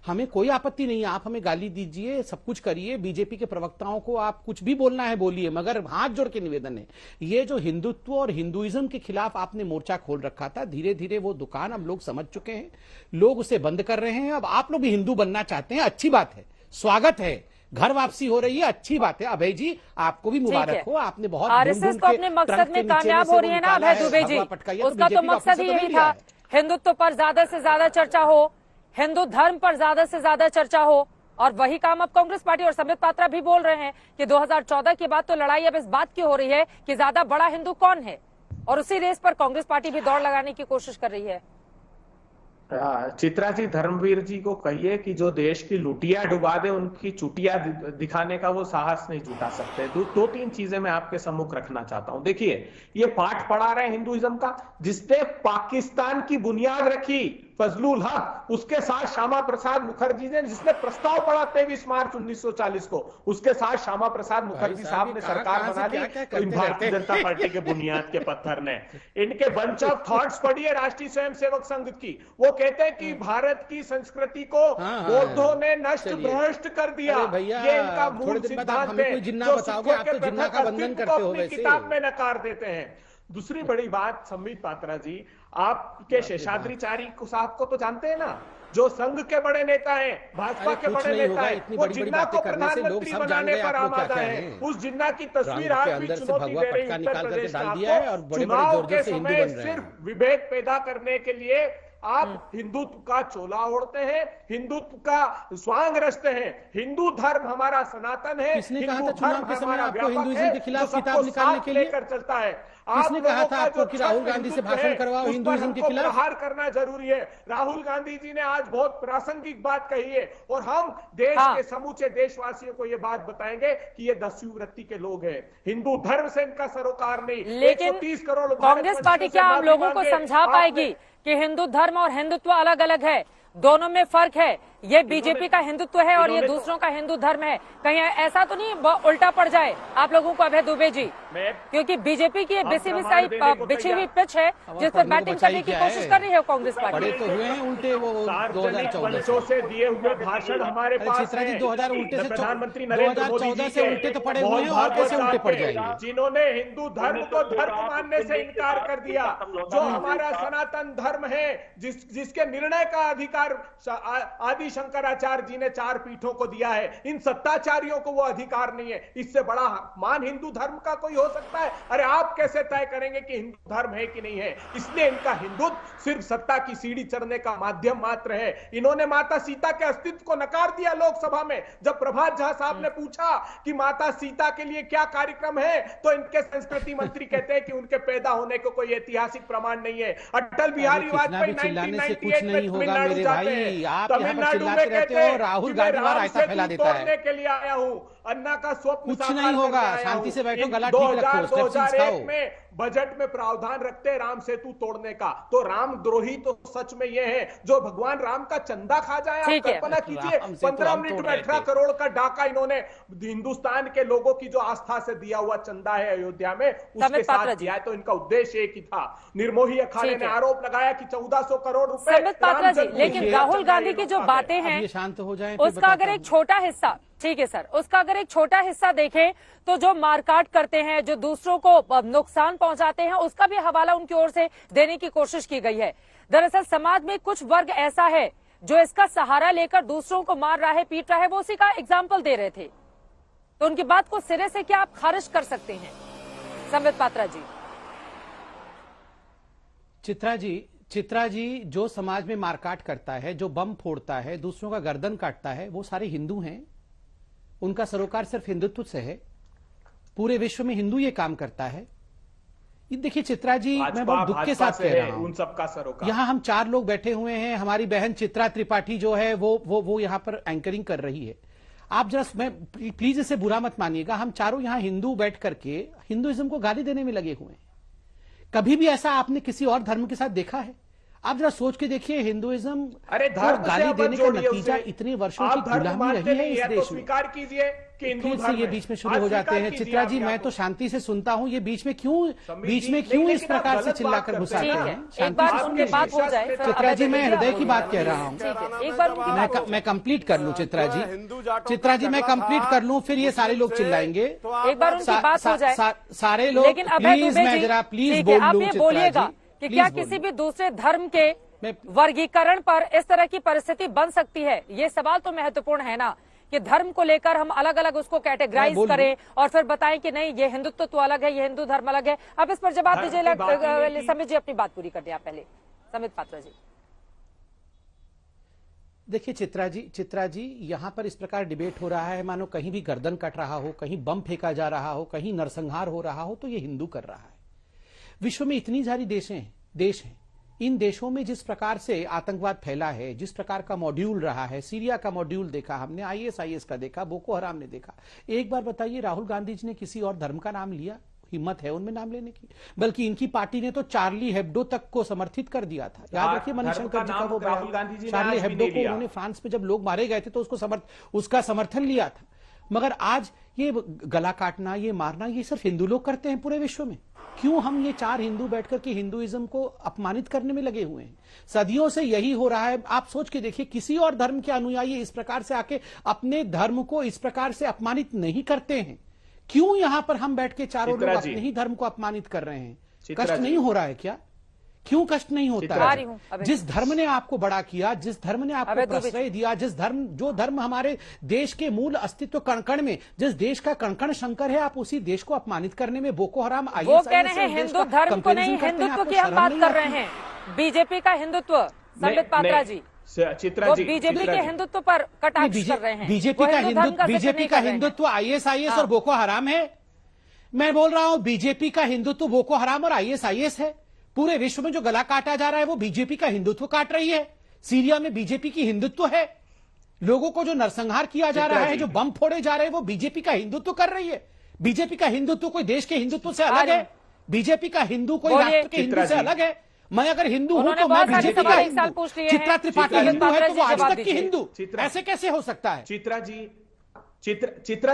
Speaker 12: हमें कोई आपत्ति नहीं है। आप हमें गाली दीजिए, सब कुछ करिए। बीजेपी के प्रवक्ताओं को आप कुछ भी बोलना है बोलिए, मगर हाथ जोड़ के निवेदन है, ये जो हिंदुत्व और हिंदुइज्म के खिलाफ आपने मोर्चा खोल रखा था, धीरे धीरे वो दुकान अब लोग समझ चुके हैं, लोग उसे बंद कर रहे हैं। अब आप लोग भी हिंदू बनना चाहते हैं, अच्छी बात है, स्वागत है, घर वापसी हो रही है, अच्छी बात है। अभय जी आपको भी मुबारक हो, आपने बहुत
Speaker 1: आरएसएस तो अपने मकसद में कामयाब हो रही है ना अभय दुबे जी, उसका तो मकसद ही यही था, हिंदुत्व पर ज्यादा से ज्यादा चर्चा हो, हिंदू धर्म पर ज्यादा से ज्यादा चर्चा हो। और वही काम अब कांग्रेस पार्टी और संबित पात्रा भी बोल रहे हैं कि 2014 के बाद तो लड़ाई अब इस बात की हो रही है कि ज्यादा बड़ा हिंदू कौन है, और उसी रेस पर कांग्रेस पार्टी भी दौड़ लगाने की कोशिश कर रही है।
Speaker 8: चित्रा जी, धर्मवीर जी को कहिए कि जो देश की लुटिया डुबा दे, उनकी चुटिया दिखाने का वो साहस नहीं जुटा सकते। दो तीन चीजें मैं आपके सम्मुख रखना चाहता हूं। देखिए, ये पाठ पढ़ा रहे हिंदुइज्म का, जिसने पाकिस्तान की बुनियाद रखी फजलुल हक, उसके साथ श्यामा प्रसाद मुखर्जी ने, जिसने प्रस्ताव पढ़ा 23 मार्च 1940 को, उसके साथ श्यामा प्रसाद मुखर्जी साहब ने सरकार बना ली भारतीय जनता पार्टी के बुनियाद के पत्थर ने। इनके बंच ऑफ थॉट्स पढ़िए राष्ट्रीय स्वयंसेवक संघ की, वो कहते हैं कि भारत की संस्कृति को बौद्धों ने नष्ट भ्रष्ट कर दिया। ये इनका मूल सिद्धांत है, जो सिखों के प्रथा का अपनी किताब में नकार देते हैं। दूसरी बड़ी बात, संबित पात्रा जी, आपके शेषाद्रीचारी साहब को तो जानते हैं ना, जो संघ के बड़े नेता हैं, भाजपा के बड़े नेता हैं, वो जिन्ना को प्रधानमंत्री बनाने पर आमादा है। उस जिन्ना की तस्वीर आज भी चुनौती दे रही है उत्तर प्रदेश को। चुनाव के समय सिर्फ विभेद पैदा करने के लिए आप हिंदुत्व का चोला ओढ़ते हैं, हिंदुत्व का स्वांग रचते हैं। हिंदू धर्म हमारा सनातन है,
Speaker 12: किसने कहा था चुनाव के समय आपको हिंदुइज्म के खिलाफ किताब निकालने के लिए
Speaker 8: लेकर चलता है?
Speaker 12: किसने कहा था आपको कि राहुल गांधी से भाषण करवाओ हिंदुइज्म के खिलाफ?
Speaker 8: प्रहार करना जरूरी है। राहुल गांधी जी ने आज बहुत प्रासंगिक बात कही है, और हम देश के समूचे देशवासियों को ये बात बताएंगे कि ये 10वीं वृत्ति के लोग हैं, हिंदू धर्म से इनका सरोकार नहीं।
Speaker 1: लेकिन
Speaker 8: 130 करोड़
Speaker 1: कांग्रेस पार्टी क्या हम लोगों को समझा पाएगी कि हिंदू धर्म और हिंदुत्व अलग अलग है, दोनों में फर्क है। ये बीजेपी का हिंदुत्व है और ये दूसरों का हिंदू धर्म है। कहीं ऐसा तो नहीं उल्टा पड़ जाए आप लोगों को, अभय दुबे जी? क्योंकि बीजेपी की बिछी हुई पिच है जिस पर बैटिंग करने की कोशिश कर रही है कांग्रेस पार्टी।
Speaker 12: बड़े तो हुए हैं उल्टे वो
Speaker 8: 2014 से दिए हुए भाषण हमारे पास है।
Speaker 12: 2000 उल्टे से
Speaker 8: प्रधानमंत्री नरेंद्र मोदी
Speaker 12: 2014 से उल्टे तो पड़े हुए हैं और कैसे उल्टे पड़ जाएंगे?
Speaker 8: जिन्होंने हिंदू धर्म को धर्म मानने से इनकार कर दिया, जो हमारा सनातन धर्म है, जिसके निर्णय का अधिकार आदि शंकराचार्य जी ने 4 पीठों को दिया है, इन सत्ताचारियों को वो अधिकार नहीं है। इससे बड़ा मान हिंदू धर्म का कोई हो सकता है? अरे आप कैसे तय करेंगे कि हिंदू धर्म है कि नहीं है? इसलिए इनका हिंदुत्व सिर्फ सत्ता की सीढ़ी चढ़ने का माध्यम मात्र है। इन्होंने माता सीता के अस्तित्व को नकार दिया लोकसभा में। जब प्रभात झा साहब ने पूछा कि माता सीता के लिए क्या कार्यक्रम है, तो इनके संस्कृति मंत्री कहते हैं कि उनके पैदा होने को कोई ऐतिहासिक प्रमाण नहीं है। अटल बिहारी वाजपेयी 1998 में तमिलनाडु जाते हैं, तमिलनाडु में कहते हैं
Speaker 12: राहुल गांधी रायता फैला देता है
Speaker 8: के लिए आया हूं, अन्ना का स्वप्न
Speaker 12: कुछ नहीं होगा, शांति से बैठो, गला ठीक रखो,
Speaker 8: 2001 में बजट में प्रावधान रखते हैं राम सेतु तोड़ने का। तो रामद्रोही तो सच में ये है जो भगवान राम का चंदा खा जाए। आप कल्पना कीजिए 15 मिनट में 18 करोड़ का डाका इन्होंने हिंदुस्तान के लोगों की जो आस्था से दिया हुआ चंदा है अयोध्या में, उसके साथ दिया है। तो इनका उद्देश्य एक ही था। निर्मोही अखाड़े ने आरोप लगाया कि 1400 करोड़ रुपए।
Speaker 1: लेकिन राहुल गांधी की जो बातें हैं
Speaker 12: शांत हो जाए,
Speaker 1: उसका अगर एक छोटा हिस्सा, ठीक है सर, उसका अगर एक छोटा हिस्सा देखें तो जो मारकाट करते हैं, जो दूसरों को नुकसान पहुंचाते हैं, उसका भी हवाला उनकी ओर से देने की कोशिश की गई है। दरअसल समाज में कुछ वर्ग ऐसा है जो इसका सहारा लेकर दूसरों को मार रहा है, पीट रहा है, वो उसी का एग्जाम्पल दे रहे थे। तो उनकी बात को सिरे से क्या आप खारिज कर सकते हैं संबित पात्रा जी?
Speaker 12: चित्रा जी, जो समाज में मारकाट करता है, जो बम फोड़ता है, दूसरों का गर्दन काटता है, वो सारे हिंदू हैं। उनका सरोकार सिर्फ हिंदुत्व से है। पूरे विश्व में हिंदू ये काम करता है। ये देखिए चित्रा जी, मैं बहुत दुख के साथ कह रहा हूं,
Speaker 8: उन सबका सरोकार।
Speaker 12: यहां हम 4 लोग बैठे हुए हैं। हमारी बहन चित्रा त्रिपाठी जो है वो यहां पर एंकरिंग कर रही है। आप जरा, मैं प्लीज इसे बुरा मत मानिएगा, हम चारों यहां हिंदू बैठ करके हिंदुइज्म को गाली देने में लगे हुए हैं। कभी भी ऐसा आपने किसी और धर्म के साथ देखा है? आप जरा सोच के देखिए, हिंदुइज्म को गाली देने का नतीजा इतने वर्षों की गुलामी रही है इस देश में।
Speaker 8: स्वीकार कीजिए कि हिंदू
Speaker 12: फिर से ये बीच में शुरू हो जाते हैं। चित्रा जी, मैं तो शांति से सुनता हूं, ये बीच में क्यों इस प्रकार से चिल्लाकर घुसाते हैं? चित्रा जी, मैं हृदय की बात कह रहा हूं। मैं कंप्लीट कर लूं चित्रा जी, मैं कंप्लीट कर लूं, फिर ये सारे लोग चिल्लाएंगे।
Speaker 1: एक बार उनकी बात हो जाए
Speaker 12: सारे लोग। प्लीज मैं जरा प्लीज बोल लूं चित्रा जी
Speaker 1: कि क्या किसी भी दूसरे धर्म के वर्गीकरण पर इस तरह की परिस्थिति बन सकती है? ये सवाल तो महत्वपूर्ण है ना, कि धर्म को लेकर हम अलग अलग उसको कैटेगराइज करें और फिर बताएं कि नहीं ये हिंदुत्व तो अलग है, ये हिंदू धर्म अलग है। अब इस पर जवाब दीजिए। समित जी अपनी बात पूरी कर दिया पहले। समित पात्रा जी,
Speaker 12: देखिए चित्रा जी, यहां पर इस प्रकार डिबेट हो रहा है मानो कहीं भी गर्दन कट रहा हो, कहीं बम फेंका जा रहा हो, कहीं नरसंहार हो रहा हो, तो ये हिंदू कर रहा है। विश्व में इतनी सारी देश हैं। इन देशों में जिस प्रकार से आतंकवाद फैला है, जिस प्रकार का मॉड्यूल रहा है, सीरिया का मॉड्यूल देखा हमने, ISIS का देखा, बोको हराम ने देखा। एक बार बताइए, राहुल गांधी जी ने किसी और धर्म का नाम लिया? हिम्मत है उनमें नाम लेने की? बल्कि इनकी पार्टी ने तो चार्ली हेब्डो तक को समर्थित कर दिया था। याद रखिए मणिशंकर जी का वो बयान, चार्ली हेब्डो को उन्होंने फ्रांस में जब लोग मारे गए थे तो उसका समर्थन लिया था। मगर आज ये गला काटना, ये मारना, ये सिर्फ हिंदू लोग करते हैं पूरे विश्व में। क्यों हम ये 4 हिंदू बैठकर के हिंदुइज्म को अपमानित करने में लगे हुए हैं? सदियों से यही हो रहा है। आप सोच के देखिए, किसी और धर्म के अनुयायी इस प्रकार से आके अपने धर्म को इस प्रकार से अपमानित नहीं करते हैं। क्यों यहां पर हम बैठ के चारों लोग अपने ही धर्म को अपमानित कर रहे हैं? कष्ट नहीं हो रहा है क्या? क्यों कष्ट नहीं होता है? जिस धर्म ने आपको बड़ा किया, जिस धर्म ने आपको प्रश्रय दिया, जो धर्म हमारे देश के मूल अस्तित्व कण में, जिस देश का कण शंकर है, आप उसी देश को अपमानित करने में बोको हराम
Speaker 1: वो कह रहे हैं हिंदू धर्म को नहीं, हिंदुत्व की हम बात कर रहे हैं। बीजेपी का हिंदुत्व, संबित पात्रा जी,
Speaker 8: चित्रा जी,
Speaker 1: बीजेपी के हिंदुत्व पर कटाक्ष कर रहे हैं।
Speaker 12: बीजेपी का हिंदुत्व ISIS और बोको हराम है। मैं बोल रहा हूं बीजेपी का हिंदुत्व बोको हराम और ISIS है। पूरे विश्व में जो गला काटा जा रहा है वो बीजेपी का हिंदुत्व काट रही है। सीरिया में बीजेपी की हिंदुत्व है। लोगों को जो नरसंहार किया जा रहा है, जो बम फोड़े जा रहे हैं, वो बीजेपी का हिंदुत्व कर रही है। बीजेपी का हिंदुत्व कोई देश के हिंदुत्व से अलग है? बीजेपी का हिंदू कोई राष्ट्र के हिंदू से अलग है? मैं अगर हिंदू हूं
Speaker 1: उन्होंने
Speaker 12: तो मैं
Speaker 1: बहुत सारे
Speaker 12: बीजेपी का
Speaker 1: सवाल एक साल
Speaker 12: हिंदू।
Speaker 1: पूछ लिए
Speaker 12: चित्रा
Speaker 1: हैं।
Speaker 12: त्रिपाठी
Speaker 1: चित्रा
Speaker 12: हिंदू है तो वो आज
Speaker 1: जवाब
Speaker 12: तक की
Speaker 1: दीजिए।
Speaker 12: हिंदू,
Speaker 8: चित्रा-
Speaker 12: ऐसे कैसे हो सकता है?
Speaker 8: चित्रा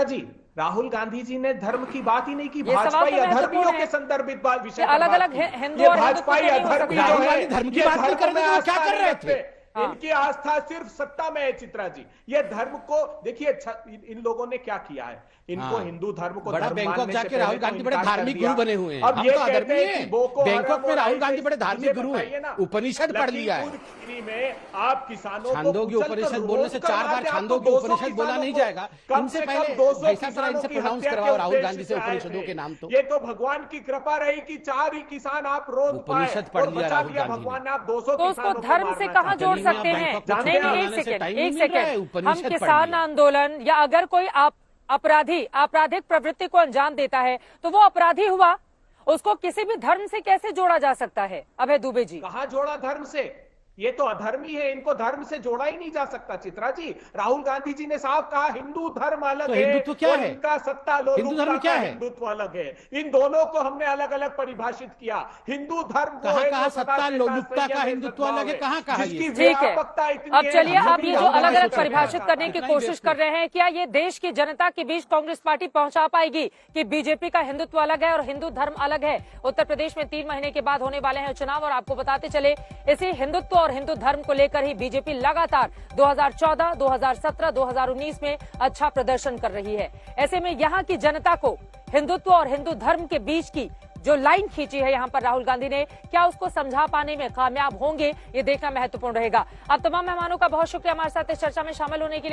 Speaker 8: जी, राहुल गांधी जी ने धर्म की बात ही नहीं की,
Speaker 1: ये सवाल
Speaker 8: भाजपाई
Speaker 1: तो महत्वपूर्ण
Speaker 8: अधर्मियों
Speaker 1: है।
Speaker 8: के संदर्भित विषय
Speaker 1: ये
Speaker 8: पर बात
Speaker 1: अलग-अलग
Speaker 8: की।
Speaker 1: हिंदू
Speaker 8: ये
Speaker 1: और हिंदुत्व
Speaker 8: भाजपाई
Speaker 1: नहीं हो
Speaker 8: अधर्मी
Speaker 1: सकता।
Speaker 8: जो
Speaker 12: राहुल
Speaker 8: है,
Speaker 12: गांधी धर्म की
Speaker 8: ये
Speaker 12: बात नहीं कर रहे
Speaker 8: में
Speaker 12: थे, वो क्या
Speaker 8: आस्था
Speaker 12: कर
Speaker 8: नहीं
Speaker 12: रहे
Speaker 8: रखते।
Speaker 12: थे?
Speaker 8: इनकी आस्था सिर्फ सत्ता में है। चित्रा जी, ये धर्म को देखिए, इन लोगों ने क्या किया है, इनको हिंदू धर्म को
Speaker 12: बड़ा
Speaker 8: धर्म
Speaker 12: बैंकॉक
Speaker 8: मानने से
Speaker 12: जाके
Speaker 8: पहले
Speaker 12: राहुल
Speaker 8: तो
Speaker 12: गांधी बड़े
Speaker 8: इनकार कर
Speaker 12: धार्मिक
Speaker 8: दिया।
Speaker 12: गुरु बने हुए हैं।
Speaker 8: अब
Speaker 12: हम
Speaker 8: ये
Speaker 12: तो
Speaker 8: कहते
Speaker 12: अधर्मी
Speaker 8: हैं कि
Speaker 12: हैं।
Speaker 8: बोको
Speaker 12: बैंकॉक
Speaker 8: हराम
Speaker 12: में
Speaker 8: और
Speaker 12: राहुल गांधी बड़े
Speaker 8: ISIS
Speaker 12: धार्मिक गुरु
Speaker 8: मुझे
Speaker 12: हैं।
Speaker 8: बताइए ना,
Speaker 12: उपनिषद पढ़ लिया है।
Speaker 8: लखीमपुर खीरी में आप किसानों को
Speaker 12: छांदोग्य
Speaker 8: कुचल कर
Speaker 12: उपनिषद
Speaker 8: रोज
Speaker 12: बोलने से
Speaker 8: कर
Speaker 12: 4 बार
Speaker 8: मारते हैं।
Speaker 12: छांदोग्य
Speaker 8: आपको 200
Speaker 12: उपनिषद बोला नहीं
Speaker 8: किसानों
Speaker 12: जाएगा।
Speaker 8: को कम
Speaker 12: इनसे
Speaker 8: से
Speaker 12: पहले
Speaker 8: कम 200
Speaker 12: भाई साहब जरा
Speaker 8: किसानों
Speaker 12: इनसे
Speaker 8: की
Speaker 12: प्रोनाउंस
Speaker 8: हत्या के
Speaker 12: करवाओ राहुल
Speaker 8: उद्देश्य
Speaker 12: गांधी से
Speaker 8: आए
Speaker 12: उपनिषदों
Speaker 8: थे।
Speaker 12: के नाम तो।
Speaker 8: ये तो भगवान की कृपा रही कि 4 ही किसान आप रोज
Speaker 12: उपनिषद
Speaker 8: पाए
Speaker 12: पढ़
Speaker 8: और
Speaker 12: लिया
Speaker 8: बचा
Speaker 12: राहुल
Speaker 8: दिया
Speaker 12: गांधी ने।
Speaker 8: भगवान ने। आप 200
Speaker 1: तो उसको
Speaker 8: किसानों को
Speaker 1: धर्म से
Speaker 8: मारना
Speaker 1: कहाँ
Speaker 8: चाहते
Speaker 1: जोड़
Speaker 8: हैं।
Speaker 1: सकते हैं?
Speaker 8: जानते
Speaker 1: नहीं
Speaker 8: हैं
Speaker 1: नहीं,
Speaker 8: आप?
Speaker 1: एक सेकेंड,
Speaker 12: टाइम नहीं
Speaker 1: एक
Speaker 12: मिल रहा है,
Speaker 1: सेकेंड। हम
Speaker 12: उपनिषद पढ़
Speaker 1: किसान
Speaker 12: लिया।
Speaker 1: आंदोलन या अगर कोई आपराधिक प्रवृत्ति को अंजाम देता है तो वो अपराधी हुआ, उसको किसी भी धर्म से कैसे जोड़ा जा सकता है? अभय दुबे जी,
Speaker 8: कहाँ जोड़ा धर्म से? ये तो अधर्मी है, इनको धर्म से जोड़ा ही नहीं जा सकता। चित्रा जी, राहुल गांधी जी ने साफ कहा हिंदू धर्म अलग
Speaker 12: तो
Speaker 8: है
Speaker 12: हिंदुत्व क्या
Speaker 8: और
Speaker 12: है?
Speaker 8: इनका सत्ता
Speaker 12: हिंदू धर्म क्या है?
Speaker 8: हिंदुत्व अलग है। इन दोनों को हमने अलग अलग परिभाषित किया। हिंदू धर्म वो
Speaker 12: कहाँ
Speaker 8: है
Speaker 12: कहा
Speaker 8: जो
Speaker 12: सत्ता
Speaker 8: सदा से
Speaker 12: लोलुपता का
Speaker 8: संयम
Speaker 12: हिंदुत्व
Speaker 8: सद्भाव
Speaker 12: अलग है? कहाँ कहा ये?
Speaker 8: जिसकी
Speaker 1: ठीक है।
Speaker 8: व्यापकता इतनी
Speaker 1: अब चलिए,
Speaker 8: है,
Speaker 1: आप ये जो
Speaker 12: राहुल गांधी
Speaker 1: अलग अलग
Speaker 12: सोच रहे हैं।
Speaker 1: परिभाषित करने की
Speaker 12: इतना ही
Speaker 1: कोशिश
Speaker 12: बेवकूफ।
Speaker 1: कर रहे हैं, क्या ये देश की जनता के बीच कांग्रेस पार्टी पहुंचा पाएगी कि बीजेपी का हिंदुत्व अलग है और हिंदू धर्म अलग है? उत्तर प्रदेश में 3 महीने के बाद होने वाले हैं चुनाव और आपको बताते चले, इसी हिंदुत्व और हिंदू धर्म को लेकर ही बीजेपी लगातार 2014, 2017, 2019 में अच्छा प्रदर्शन कर रही है। ऐसे में यहाँ की जनता को हिंदुत्व और हिंदू धर्म के बीच की जो लाइन खींची है यहाँ पर राहुल गांधी ने, क्या उसको समझा पाने में कामयाब होंगे, ये देखना महत्वपूर्ण रहेगा। अब तमाम मेहमानों का बहुत शुक्रिया हमारे साथ इस चर्चा में शामिल होने के लिए।